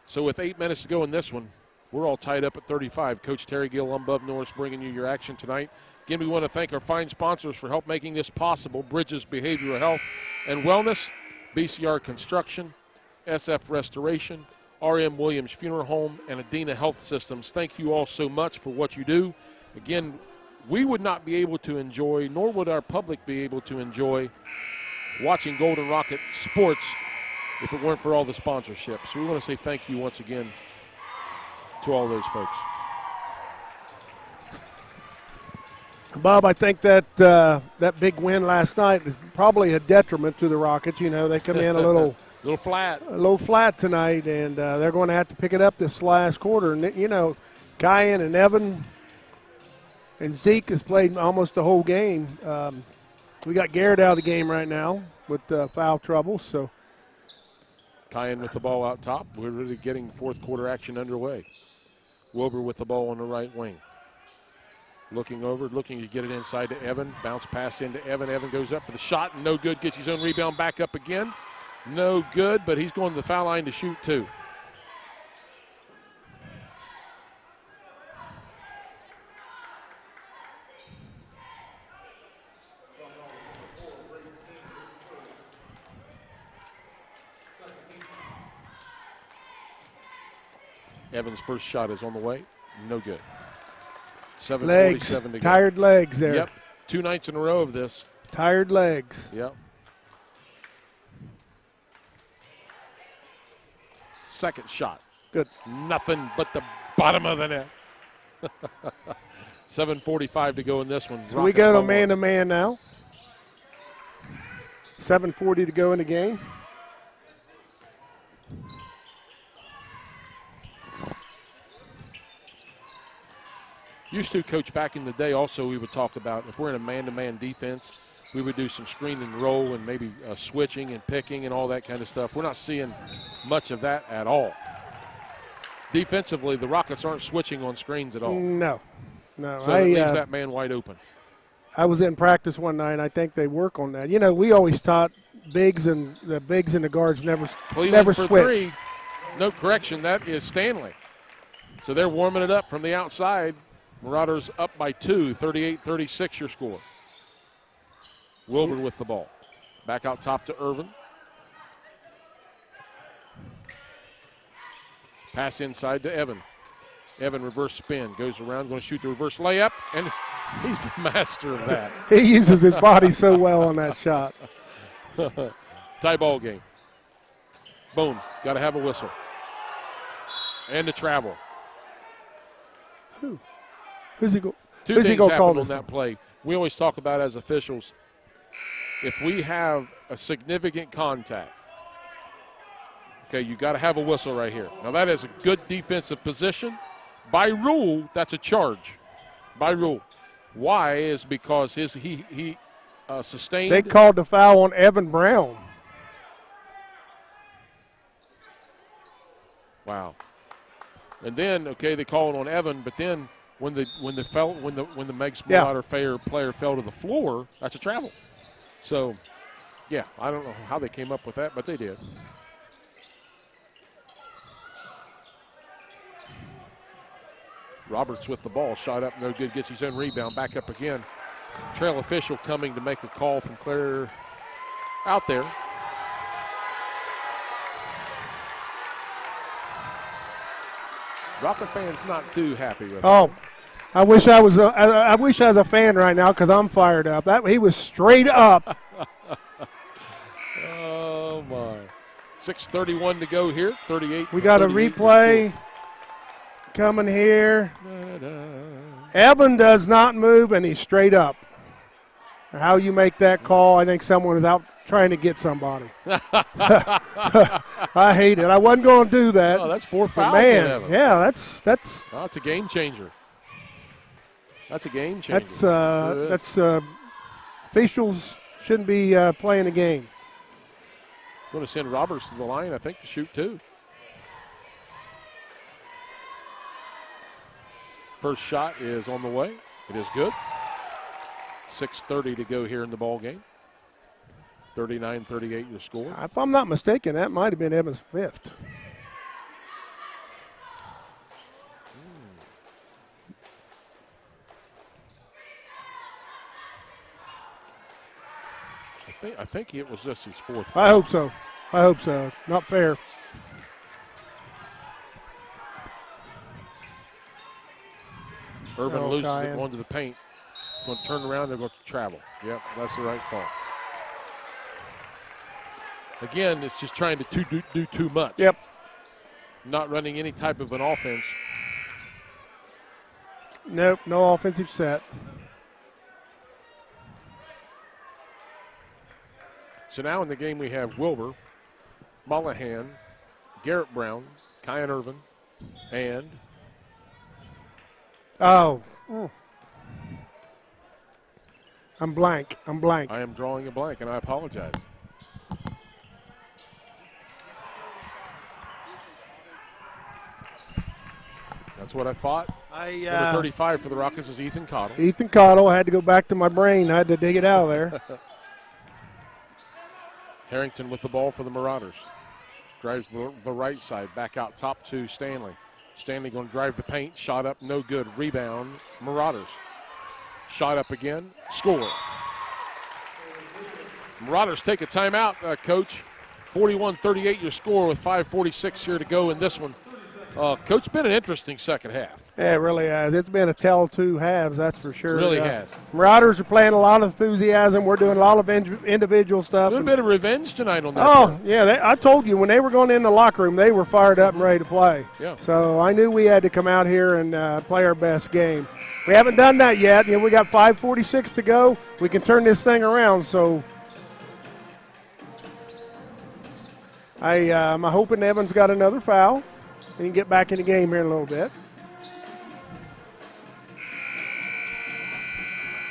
So with 8 minutes to go in this one, we're all tied up at 35. Coach Terry Gill, I'm Bub Norris, bringing you your action tonight. Again, we want to thank our fine sponsors for help making this possible. Bridges Behavioral Health and Wellness, BCR Construction, SF Restoration, R.M. Williams Funeral Home, and Adena Health Systems. Thank you all so much for what you do. Again, we would not be able to enjoy, nor would our public be able to enjoy, watching Golden Rocket sports if it weren't for all the sponsorships. So we want to say thank you once again to all those folks. Bob, I think that that big win last night is probably a detriment to the Rockets. They come in a little flat tonight, and they're going to have to pick it up this last quarter. And Kyan and Evan and Zeke has played almost the whole game. We got Garrett out of the game right now with foul trouble. So Kyan with the ball out top. We're really getting fourth quarter action underway. Wilbur with the ball on the right wing. Looking to get it inside to Evan. Bounce pass into Evan. Evan goes up for the shot. No good. Gets his own rebound back up again. No good, but he's going to the foul line to shoot two. Evans' first shot is on the way. No good. 7:47 to go. Tired legs there. Yep. 2 nights in a row of this. Tired legs. Yep. Second shot. Good. Nothing but the bottom of the net. 7:45 to go in this one. So we go to man-to-man now. 7:40 to go in the game. Used to, Coach, back in the day also we would talk about if we're in a man-to-man defense, we would do some screen and roll and maybe switching and picking and all that kind of stuff. We're not seeing much of that at all. Defensively, the Rockets aren't switching on screens at all. No. So it leaves that man wide open. I was in practice one night, and I think they work on that. We always taught bigs and the guards never Cleveland for switch. 3. No correction, that is Stanley. So they're warming it up from the outside. Marauders up by 2, 38-36 your score. Wilbur with the ball. Back out top to Irvin. Pass inside to Evan. Evan reverse spin, goes around, going to shoot the reverse layup, and he's the master of that. He uses his body so well on that shot. Tie ball game. Boom, got to have a whistle. And the travel. Who's he going Two things call happened on this? that play. We always talk about as officials, if we have a significant contact, okay, you got to have a whistle right here. Now that is a good defensive position. By rule, that's a charge. By rule. Why is because he sustained. They called the foul on Evan Brown. Wow. And then they call it on Evan, but then when the Meigs player fell to the floor, that's a travel. So, yeah, I don't know how they came up with that, but they did. Roberts with the ball, shot up, no good, gets his own rebound, back up again. Trail official coming to make a call from clear out there. Rocket fans not too happy with it. I wish I was a fan right now because I'm fired up. He was straight up. Oh my! 6:31 to go here. 38. We got a replay coming here. Evan does not move, and he's straight up. How you make that call? I think someone is out trying to get somebody. I hate it. I wasn't going to do that. Oh, that's 4 fouls. Man, yeah, that's. Oh, it's a game changer. That's a game changer. That's officials shouldn't be playing the game. Going to send Roberts to the line, I think, to shoot too. First shot is on the way. It is good. 6:30 to go here in the ball game. 39-38 your score. If I'm not mistaken, that might have been Evans' fifth. I think it was just his fourth. I hope so. Not fair. Irvin loses it going to the paint. Going to turn around, they're going to travel. Yep, that's the right call. Again, it's just trying to do too much. Yep. Not running any type of an offense. Nope, no offensive set. So now in the game we have Wilbur, Mullahan, Garrett Brown, Kyan Irvin, and I'm blank. I am drawing a blank, and I apologize. That's what I thought. Number 35 for the Rockets is Ethan Cottle. Ethan Cottle. I had to go back to my brain. I had to dig it out of there. Harrington with the ball for the Marauders. Drives the right side, back out top to Stanley. Stanley going to drive the paint, shot up, no good. Rebound, Marauders. Shot up again, score. Marauders take a timeout, Coach. 41-38 your score with 5:46 here to go in this one. Coach, been an interesting second half. Yeah, it really has. It's been a tell two halves, that's for sure. It really has. Marauders are playing a lot of enthusiasm. We're doing a lot of individual stuff. A little bit of revenge tonight on that. Oh, yeah. I told you, when they were going in the locker room, they were fired up and ready to play. Yeah. So I knew we had to come out here and play our best game. We haven't done that yet. We got 5:46 to go. We can turn this thing around. So I'm hoping Evans got another foul. We can get back in the game here in a little bit.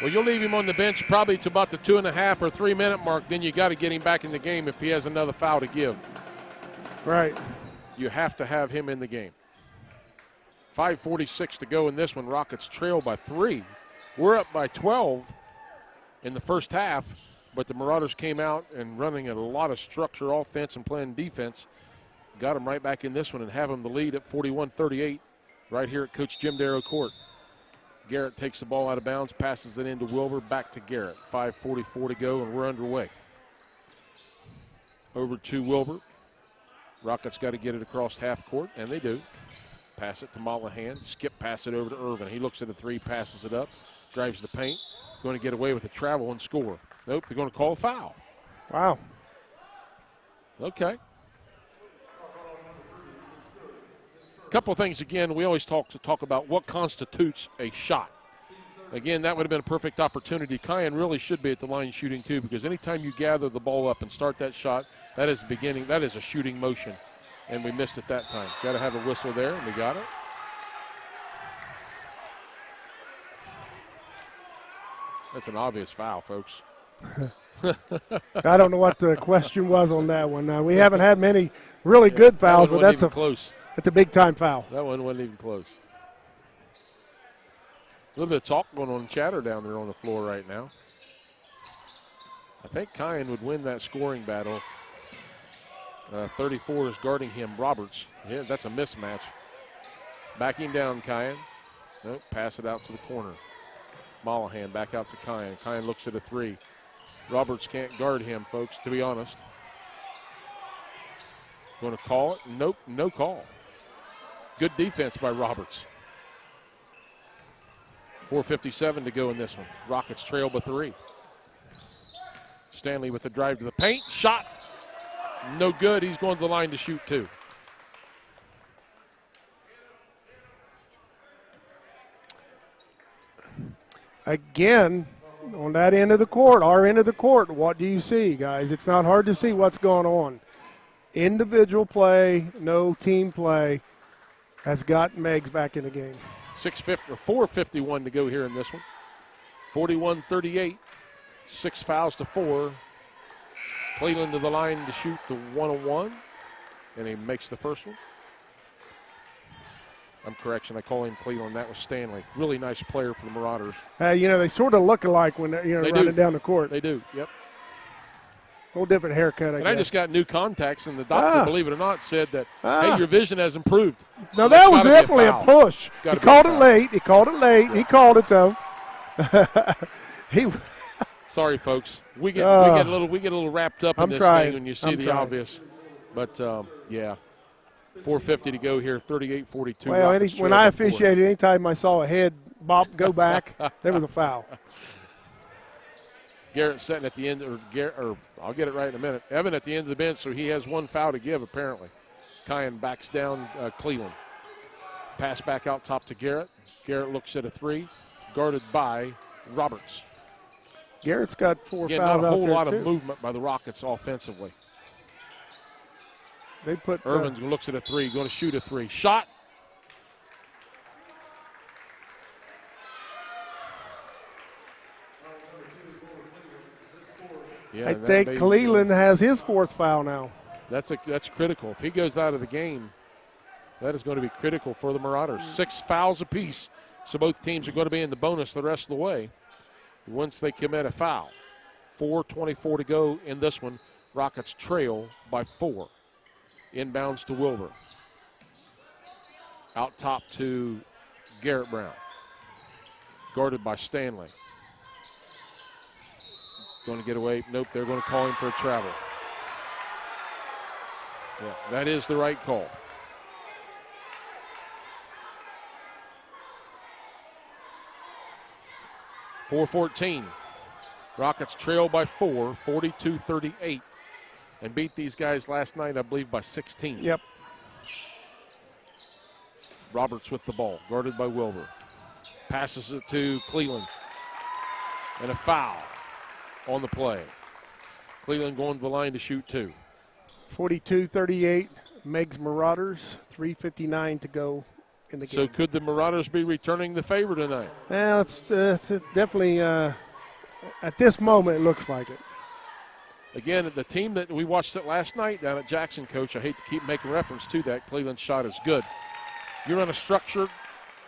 Well, you'll leave him on the bench probably to about the 2.5 or 3 minute mark. Then you got to get him back in the game if he has another foul to give. Right. You have to have him in the game. 5:46 to go in this one. Rockets trail by 3. We're up by 12 in the first half. but the Marauders came out and running a lot of structure offense and playing defense. Got them right back in this one and have them the lead at 41-38 right here at Coach Jim Darrow Court. Garrett takes the ball out of bounds, passes it into Wilbur, back to Garrett. 5:44 to go, and we're underway. Over to Wilbur. Rockets got to get it across half court, and they do. Pass it to Mollahan. Skip pass it over to Irvin. He looks at a three, passes it up, drives the paint. Going to get away with a travel and score. Nope, they're going to call a foul. Wow. Okay. A couple of things, again, we always talk about what constitutes a shot. Again, that would have been a perfect opportunity. Kyan really should be at the line shooting too, because anytime you gather the ball up and start that shot, that is the beginning. That is a shooting motion, and we missed it that time. Got to have a whistle there, and we got it. That's an obvious foul, folks. I don't know what the question was on that one. We haven't had many really good fouls, but that's close. That's a big-time foul. That one wasn't even close. A little bit of talk going on, chatter down there on the floor right now. I think Kyan would win that scoring battle. 34 is guarding him, Roberts. Yeah, that's a mismatch. Backing down, Kyan. Nope, pass it out to the corner. Mollahan back out to Kyan. Kyan looks at a three. Roberts can't guard him, folks, to be honest. Going to call it? Nope, no call. Good defense by Roberts. 4:57 to go in this one. Rockets trail by 3. Stanley with the drive to the paint. Shot. No good. He's going to the line to shoot 2. Again, on that end of the court, our end of the court, what do you see, guys? It's not hard to see what's going on. Individual play, no team play, has got Meigs back in the game. 4:51 to go here in this one. 41-38. 6 fouls to 4. Cleveland to the line to shoot the 1-on-1, and he makes the first one. Correction, I call him Cleveland. That was Stanley. Really nice player for the Marauders. They sort of look alike when they're running down the court. They do, yep. A little different haircut, I guess. I just got new contacts, and the doctor, believe it or not, said that, hey, your vision has improved. No, that was definitely a push. He called it late. He called it late. Yeah. He called it, though. Sorry, folks. We get a little wrapped up in this thing when you see the obvious. But, yeah. 4:50 to go here, 38-42. Well, when I officiated, anytime I saw a head go back, there was a foul. Garrett sitting at the end, or I'll get it right in a minute. Evan at the end of the bench, so he has one foul to give, apparently. Kyan backs down Cleveland. Pass back out top to Garrett. Garrett looks at a three, guarded by Roberts. Garrett's got 4 Again, fouls out there, not a whole lot of movement by the Rockets offensively. They put Irvin looks at a three, going to shoot a three. Shot. Yeah, I think Cleveland has his 4th foul now. That's critical. If he goes out of the game, that is going to be critical for the Marauders. 6 fouls apiece, so both teams are going to be in the bonus the rest of the way once they commit a foul. 4:24 to go in this one. Rockets trail by 4. Inbounds to Wilbur. Out top to Garrett Brown. Guarded by Stanley. Going to get away. Nope, they're going to call him for a travel. Yeah, that is the right call. .414. Rockets trail by 4, 42-38. And beat these guys last night, I believe, by 16. Yep. Roberts with the ball, guarded by Wilbur. Passes it to Cleveland. And a foul on the play. Cleveland going to the line to shoot 2. 42-38, Meigs Marauders, 3:59 to go in the game. So could the Marauders be returning the favor tonight? Well, it's definitely, at this moment, it looks like it. Again, the team that we watched it last night down at Jackson, Coach, I hate to keep making reference to that. Cleveland's shot is good. You run a structured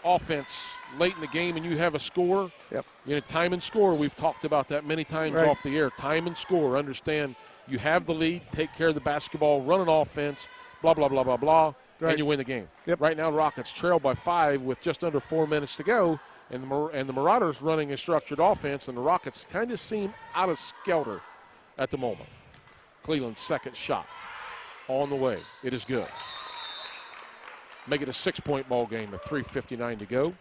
offense late in the game and you have a score, Yep. Time and score, we've talked about that many times Right. off the air. Time and score, understand you have the lead, take care of the basketball, run an offense, blah, blah, blah, blah, blah, Right. and you win the game. Yep. Right now, Rockets trail by 5 with just under 4 minutes to go, and the Marauders running a structured offense, and the Rockets kind of seem out of skelter at the moment. Cleveland's second shot on the way. It is good. Make it a 6-point ball game with 3:59 to go.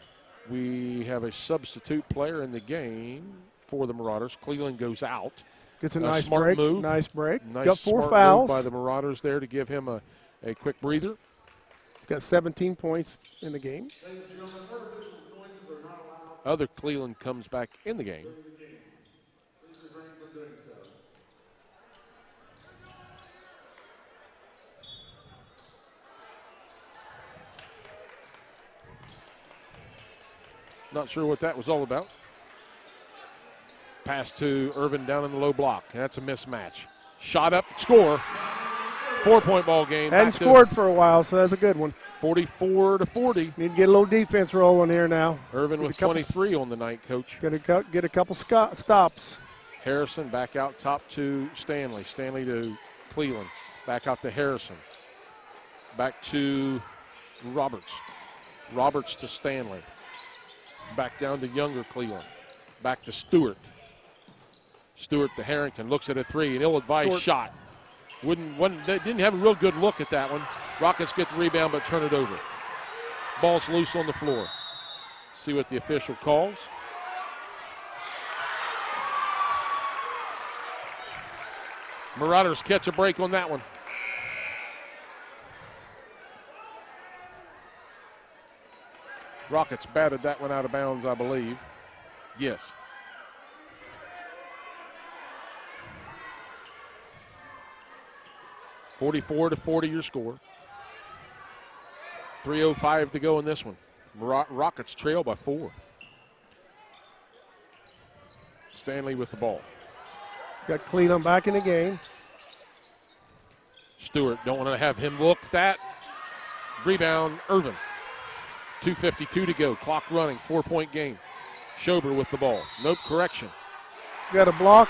We have a substitute player in the game for the Marauders. Cleveland goes out. Gets a nice smart break. move. Nice break. Nice Got 4 smart fouls. move by the Marauders there to give him a quick breather. He's got 17 points in the game. Other Cleveland comes back in the game. Not sure what that was all about. Pass to Irvin down in the low block. That's a mismatch. Shot up, score. 4-point ball game. Hadn't Back to scored for a while, so that's a good one. 44-40. Need to get a little defense rolling here now. Irvin with 23 on the night, Coach. Going to get a couple stops. Harrison back out top to Stanley. Stanley to Cleveland. Back out to Harrison. Back to Roberts. Roberts to Stanley. Back down to younger Cleveland. Back to Stewart. Stewart to Harrington. Looks at a 3. An ill-advised shot. Didn't have a real good look at that one. Rockets get the rebound but turn it over. Ball's loose on the floor. See what the official calls. Marauders catch a break on that one. Rockets batted that one out of bounds, I believe. Yes. (44-40) your score. 3:05 to go in this one. Rockets trail by 4. Stanley with the ball. Got Cleveland back in the game. Stewart, don't want to have him looked at. Rebound, Irvin. 2:52 to go. Clock running. 4-point game. Schober with the ball. Nope, correction. Got a block.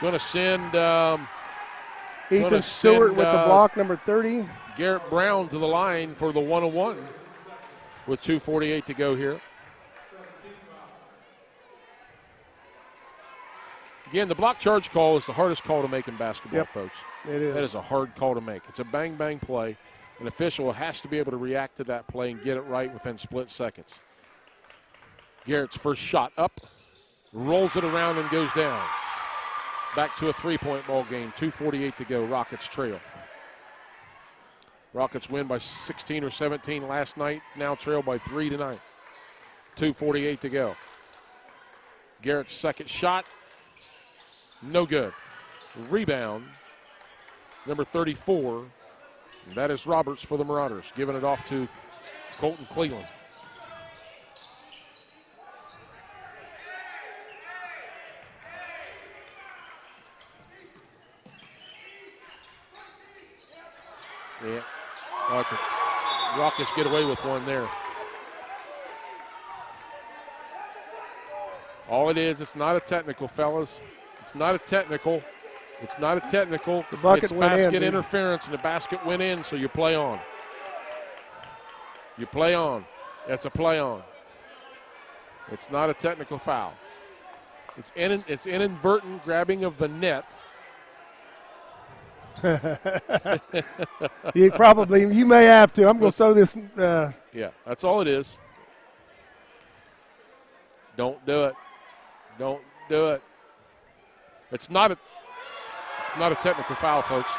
Going to send Ethan Stewart with the block, number 30. Garrett Brown to the line for the 1-on-1 with 2:48 to go here. Again, the block charge call is the hardest call to make in basketball, folks. It is. That is a hard call to make. It's a bang-bang play. An official has to be able to react to that play and get it right within split seconds. Garrett's first shot up, rolls it around and goes down. Back to a 3-point ball game, 2:48 to go. Rockets trail. Rockets win by 16 or 17 last night, now trail by 3 tonight. 2:48 to go. Garrett's second shot, no good. Rebound, number 34. That is Roberts for the Marauders, giving it off to Colton Cleveland. Yeah. Oh, it's a Rockets get away with one there. All it is, it's not a technical, fellas. It's not a technical. It's not a technical. The bucket it's went basket in, interference, and the basket went in, so you play on. You play on. That's a play on. It's not a technical foul. It's inadvertent grabbing of the net. You may have to. I'm going to throw this. Yeah, that's all it is. Don't do it. Don't do it. It's not a technical foul, folks.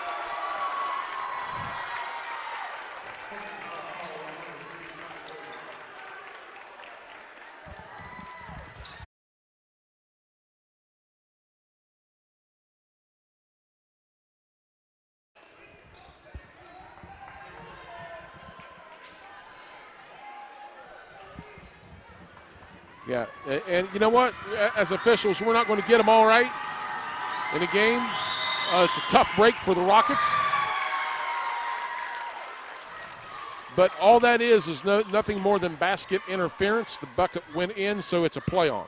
Yeah, and you know what? As officials, we're not going to get them all right in a game. It's a tough break for the Rockets. But all that is nothing more than basket interference. The bucket went in, so it's a play on.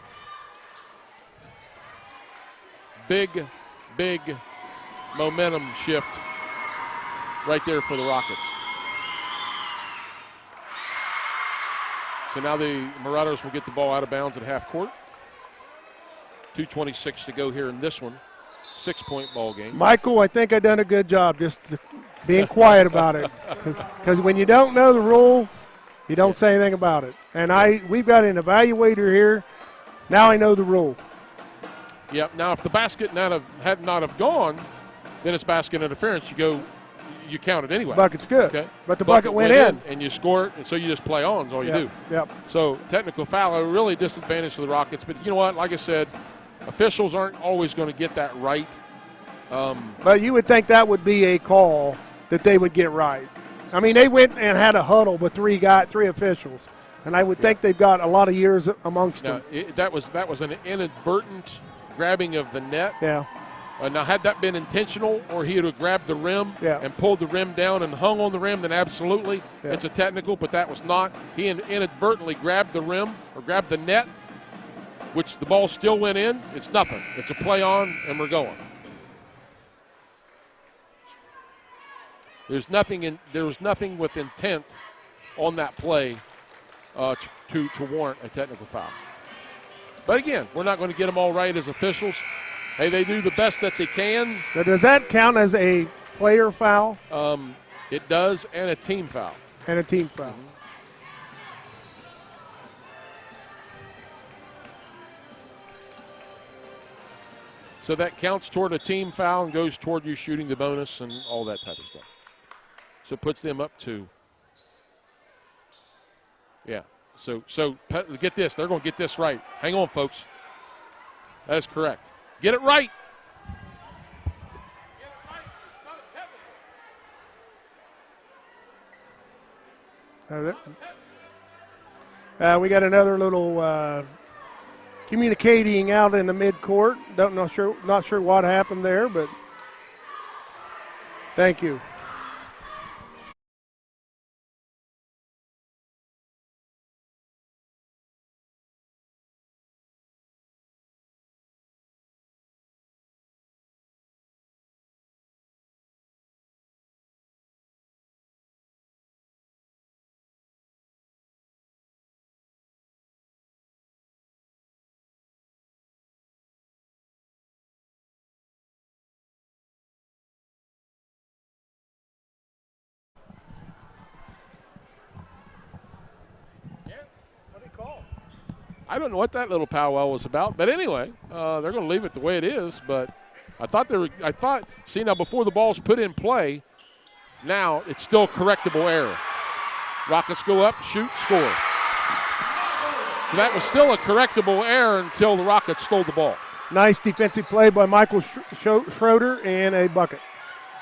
Big momentum shift right there for the Rockets. So now the Marauders will get the ball out of bounds at half court. 2:26 to go here in this one. 6-point ball game. Michael, I think I done a good job just being quiet about it. Because when you don't know the rule, you don't say anything about it. And we've got an evaluator here. Now I know the rule. Yep. Now, if the basket had not have gone, then it's basket interference. You count it anyway. Bucket's good. Okay. But the bucket went in. And you score it, and so you just play on is all you do. Yep. So technical foul, a really disadvantage to the Rockets. But you know what? Like I said, officials aren't always going to get that right. But you would think that would be a call that they would get right. I mean, they went and had a huddle with three officials, and I would think they've got a lot of years amongst them. That was an inadvertent grabbing of the net. Yeah. Now, had that been intentional, or he would have grabbed the rim and pulled the rim down and hung on the rim, then absolutely it's a technical, but that was not. He inadvertently grabbed the rim or grabbed the net, which the ball still went in. It's nothing. It's a play on, and we're going. There was nothing with intent on that play to warrant a technical foul. But again, we're not going to get them all right as officials. Hey, they do the best that they can. Now, does that count as a player foul? It does, and a team foul. And a team foul. Mm-hmm. So that counts toward a team foul and goes toward you shooting the bonus and all that type of stuff. So it puts them up to, So get this. They're going to get this right. Hang on, folks. That is correct. Get it right. We got another little communicating out in the midcourt. Not sure what happened there, but thank you. I don't know what that little powwow was about, but anyway, they're going to leave it the way it is. But see now before the ball's put in play, now it's still correctable error. Rockets go up, shoot, score. So that was still a correctable error until the Rockets stole the ball. Nice defensive play by Michael Schroeder and a bucket.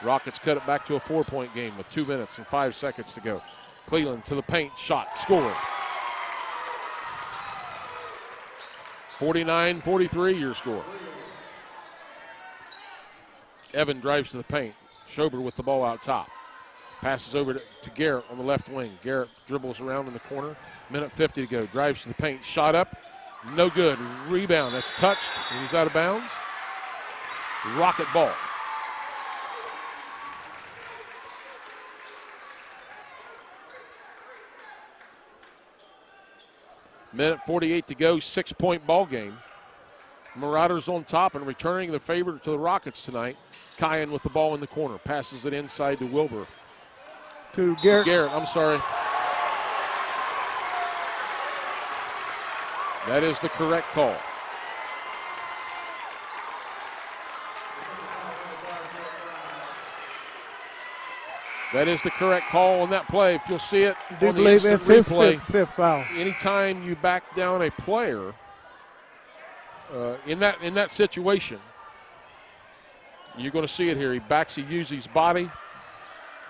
Rockets cut it back to a 4-point game with 2 minutes and 5 seconds to go. Cleveland to the paint, shot, score. 49-43 your score. Evan drives to the paint. Schober with the ball out top. Passes over to Garrett on the left wing. Garrett dribbles around in the corner. Minute 50 to go. Drives to the paint. Shot up. No good. Rebound. That's touched. And he's out of bounds. Rocket ball. Minute 48 to go, 6-point ball game. Marauders on top and returning the favor to the Rockets tonight. Kyan with the ball in the corner. Passes it inside to Wilbur. To Garrett. I'm sorry. That is the correct call. That is the correct call on that play. If you'll see it I on the believe instant it's replay, his fifth foul. anytime you back down a player in that situation, you're going to see it here. He uses his body.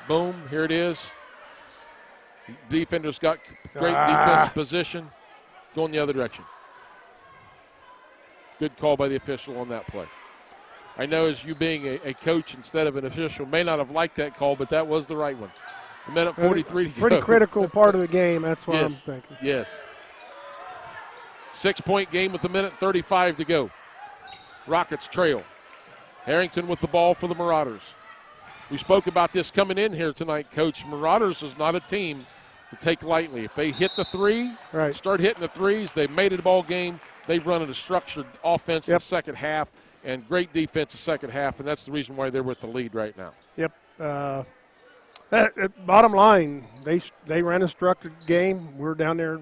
Boom, here it is. Defender's got great defensive position. Going the other direction. Good call by the official on that play. I know as you being a coach instead of an official may not have liked that call, but that was the right one. A minute 43 to go. Pretty critical part of the game. That's what Yes. I'm thinking. Yes. 6-point game with a minute 35 to go. Rockets trail. Harrington with the ball for the Marauders. We spoke about this coming in here tonight, Coach. Marauders is not a team to take lightly. If they hit the three, Right. start hitting the threes, they've made it a ball game. They've run a structured offense in the second half and great defense the second half, and that's the reason why they're with the lead right now. Yep. Bottom line, they ran a structured game. We're down there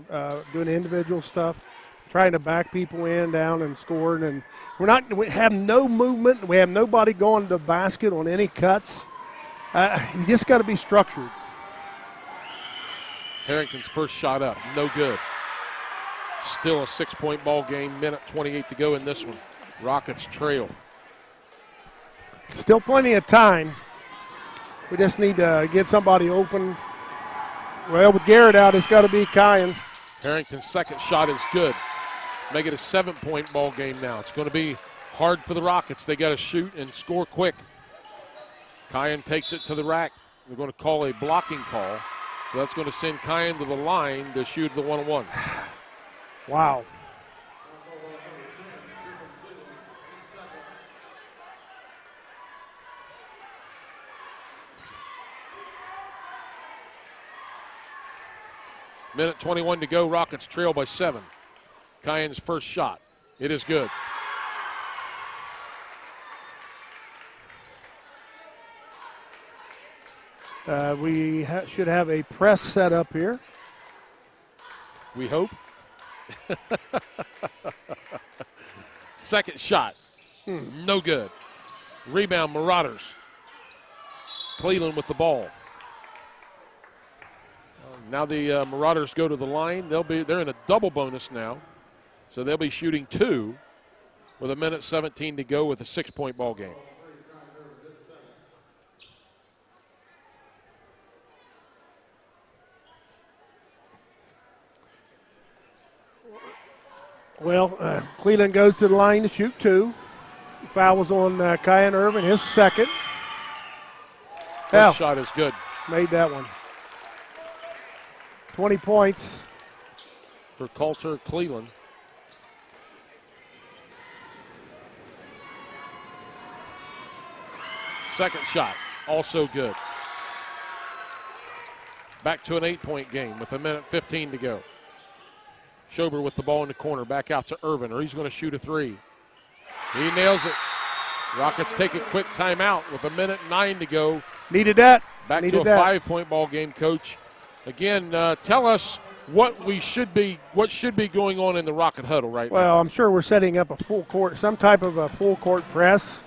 doing individual stuff, trying to back people down and scoring. And we have no movement. We have nobody going to the basket on any cuts. You just got to be structured. Harrington's first shot up, no good. Still a 6-point ball game, minute 28 to go in this one. Rockets trail. Still plenty of time. We just need to get somebody open. Well, with Garrett out, it's got to be Kyan. Harrington's second shot is good. Make it a 7-point ball game now. It's going to be hard for the Rockets. They got to shoot and score quick. Kyan takes it to the rack. They're going to call a blocking call. So that's going to send Kyan to the line to shoot the 1-on-1. Wow. Minute 21 to go. Rockets trail by 7. Kyan's first shot. It is good. We should have a press set up here. We hope. Second shot. No good. Rebound, Marauders. Cleveland with the ball. Now the Marauders go to the line. They're in a double bonus now. So they'll be shooting 2 with a minute 17 to go with a 6-point ball game. Well, Cleveland goes to the line to shoot 2. Foul was on Kyan Irvin, his second. First shot is good. Made that one. 20 points. For Coulter, Cleveland. Second shot, also good. Back to an 8-point game with a minute 15 to go. Schober with the ball in the corner, back out to Irvin, or he's going to shoot a 3. He nails it. Rockets take a quick timeout with a minute 9 to go. Needed that. Back to a 5-point ball game, Coach. Again, tell us what should be going on in the Rocket huddle right now. Well, I'm sure we're setting up a full court, some type of a full court press,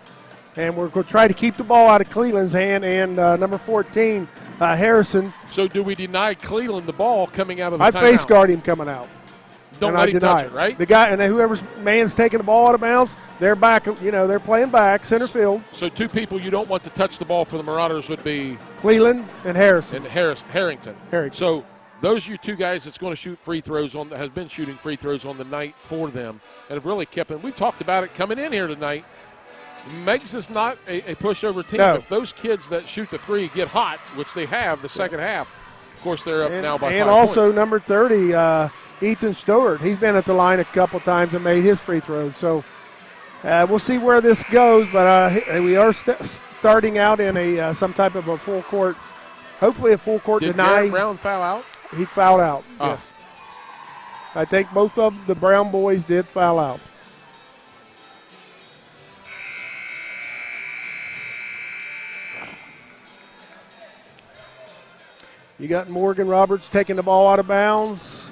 and we're going to try to keep the ball out of Cleveland's hand and number 14, Harrison. So do we deny Cleveland the ball coming out of the timeout? I'd face guard him coming out. Don't let him touch it, right? The guy, and whoever's man's taking the ball out of bounds, they're back. They're playing back center field. So 2 people you don't want to touch the ball for the Marauders would be Cleveland and Harrison. And Harrington. Harrington. So those are your 2 guys that's going to shoot free throws on. That has been shooting free throws on the night for them, and have really kept it. We've talked about it coming in here tonight. Meigs is not a pushover team. No. If those kids that shoot the 3 get hot, which they have the second half, of course they're up now by 5 and points. also number 30. Ethan Stewart, he's been at the line a couple times and made his free throws. So we'll see where this goes, but we are starting out in some type of a full court, hopefully a full court Did deny. Garrett Brown foul out? He fouled out, Oh. yes. I think both of the Brown boys did foul out. You got Morgan Roberts taking the ball out of bounds.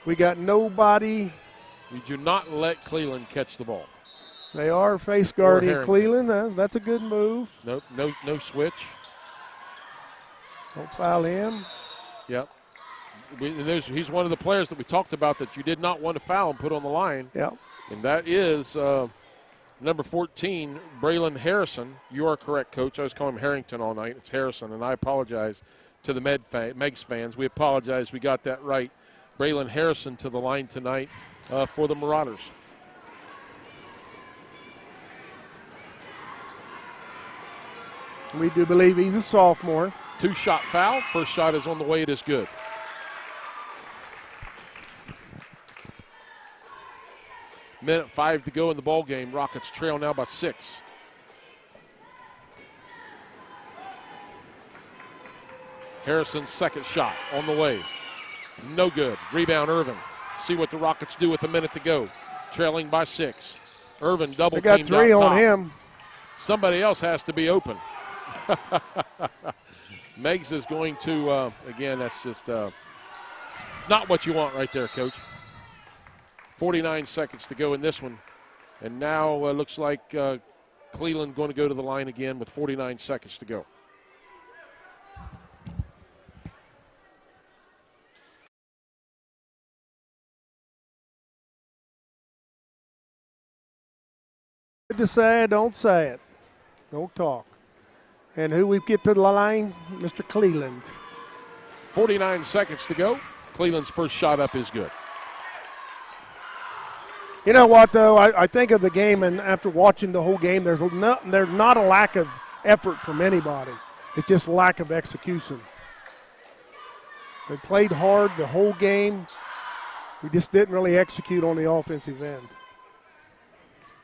We got nobody. We do not let Cleveland catch the ball. They are face guarding Harrington. Cleveland. That's a good move. No switch. Don't foul him. Yep. He's one of the players that we talked about that you did not want to foul and put on the line. Yep. And that is number 14, Braylon Harrison. You are correct, Coach. I was calling him Harrington all night. It's Harrison, and I apologize to the Meigs fans. We apologize. We got that right. Braylon Harrison to the line tonight for the Marauders. We do believe he's a sophomore. Two-shot foul. First shot is on the way. It is good. Minute 5 to go in the ball game. Rockets trail now by 6. Harrison's second shot on the way. No good. Rebound, Irvin. See what the Rockets do with a minute to go. Trailing by 6. Irvin double teamed They got 3 on him. Somebody else has to be open. Meigs is going to, again, that's just, it's not what you want right there, Coach. 49 seconds to go in this one. And now looks like Cleveland going to go to the line again with 49 seconds to go. To say it, don't say it. Don't talk. And who we get to the line? Mr. Cleveland. 49 seconds to go. Cleveland's first shot up is good. You know what, though? I think of the game, and after watching the whole game, there's not a lack of effort from anybody. It's just lack of execution. They played hard the whole game. We just didn't really execute on the offensive end.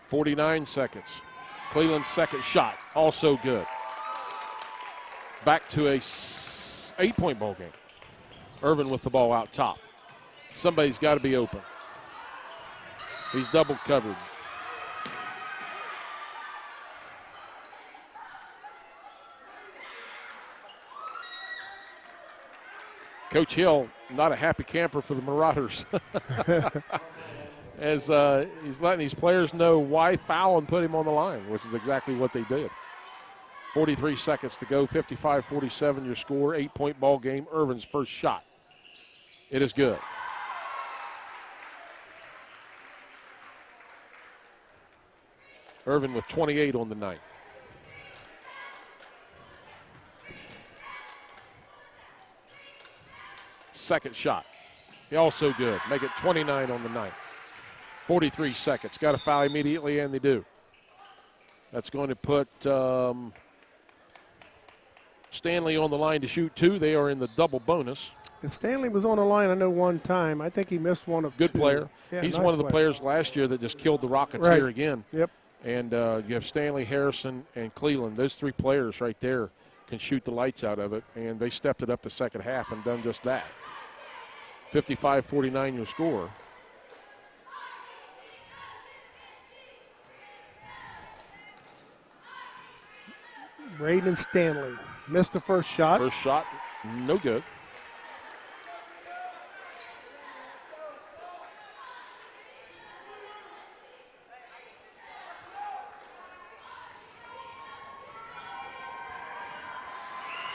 49 seconds. Cleveland's second shot, also good. Back to a 8-point ball game. Irvin with the ball out top. Somebody's got to be open. He's double covered. Coach Hill, not a happy camper for the Marauders. As he's letting these players know why foul and put him on the line, which is exactly what they did. 43 seconds to go, 55-47 your score, 8-point ball game. Irvin's first shot. It is good. Irvin with 28 on the night. Second shot. He also good. Make it 29 on the night. 43 seconds. Got to foul immediately, and they do. That's going to put Stanley on the line to shoot 2. They are in the double bonus. And Stanley was on the line, I know, one time. I think he missed one of Good 2. player. Yeah, He's nice one of the player. players last year that just killed the Rockets Right. here again. Yep. And you have Stanley, Harrison, and Cleveland. Those 3 players right there can shoot the lights out of it, and they stepped it up the second half and done just that. 55-49 your score. Braden Stanley missed the first shot. First shot, no good.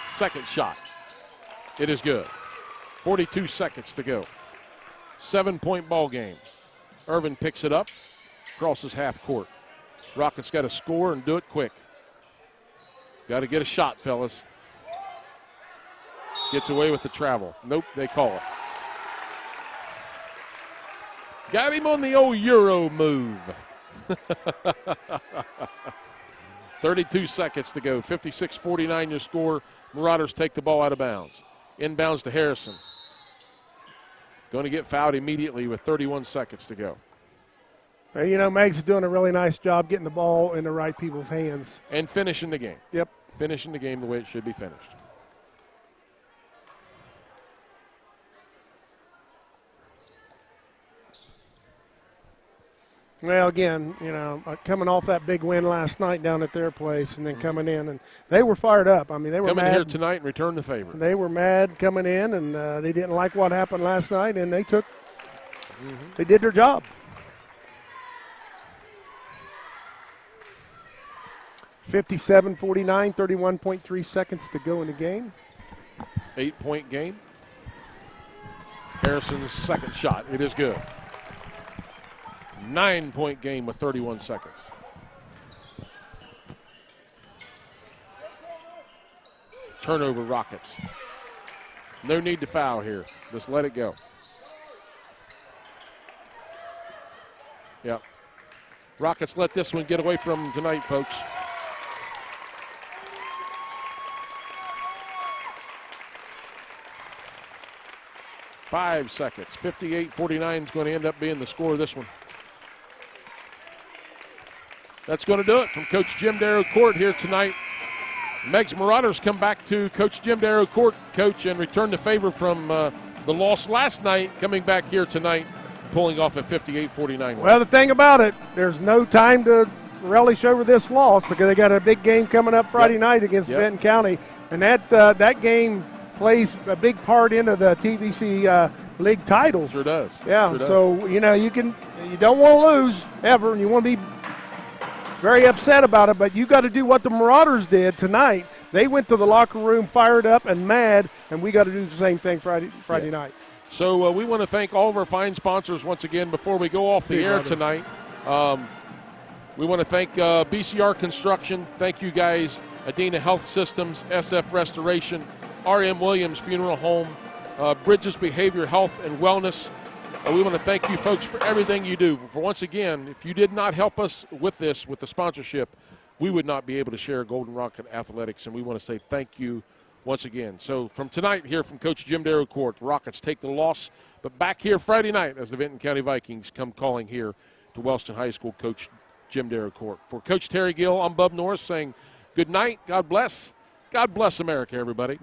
Second shot. It is good. 42 seconds to go. 7-point ball game. Irvin picks it up, crosses half court. Rockets got to score and do it quick. Got to get a shot, fellas. Gets away with the travel. Nope, they call it. Got him on the old Euro move. 32 seconds to go. 56-49 your score. Marauders take the ball out of bounds. Inbounds to Harrison. Going to get fouled immediately with 31 seconds to go. Hey, you know, Meigs is doing a really nice job getting the ball in the right people's hands. And finishing the game. Yep. Finishing the game the way it should be finished. Well, again, you know, coming off that big win last night down at their place and then coming in, and they were fired up. I mean, they were coming mad. Here tonight and return the favor. They were mad coming in, and they didn't like what happened last night, and they they did their job. 57-49, 31.3 seconds to go in the game. 8-point game. Harrison's second shot. It is good. 9-point game with 31 seconds. Turnover Rockets. No need to foul here. Just let it go. Yep. Rockets let this one get away from them tonight, folks. 5 seconds. 58-49 is going to end up being the score of this one. That's going to do it from Coach Jim Darrow Court here tonight. Meigs Marauders come back to Coach Jim Darrow Court, Coach, and return the favor from the loss last night, coming back here tonight, pulling off a 58-49. Well, the thing about it, there's no time to relish over this loss because they got a big game coming up Friday night against Benton County, and that game plays a big part into the TVC league titles. Sure does. Yeah, sure does. so you don't want to lose ever, and you want to be very upset about it, but you got to do what the Marauders did tonight. They went to the locker room fired up and mad, and we got to do the same thing Friday night. So we want to thank all of our fine sponsors once again before we go off the air tonight. We want to thank BCR Construction. Thank you guys. Adena Health Systems, SF Restoration, RM Williams Funeral Home, Bridges Behavior Health and Wellness. We want to thank you folks for everything you do. For once again, if you did not help us with this, with the sponsorship, we would not be able to share Golden Rocket Athletics, and we want to say thank you once again. So from tonight here from Coach Jim Darrow Court, the Rockets take the loss, but back here Friday night as the Benton County Vikings come calling here to Wellston High School, Coach Jim Darrow Court. For Coach Terry Gill, I'm Bub Norris saying good night, God bless. God bless America, everybody.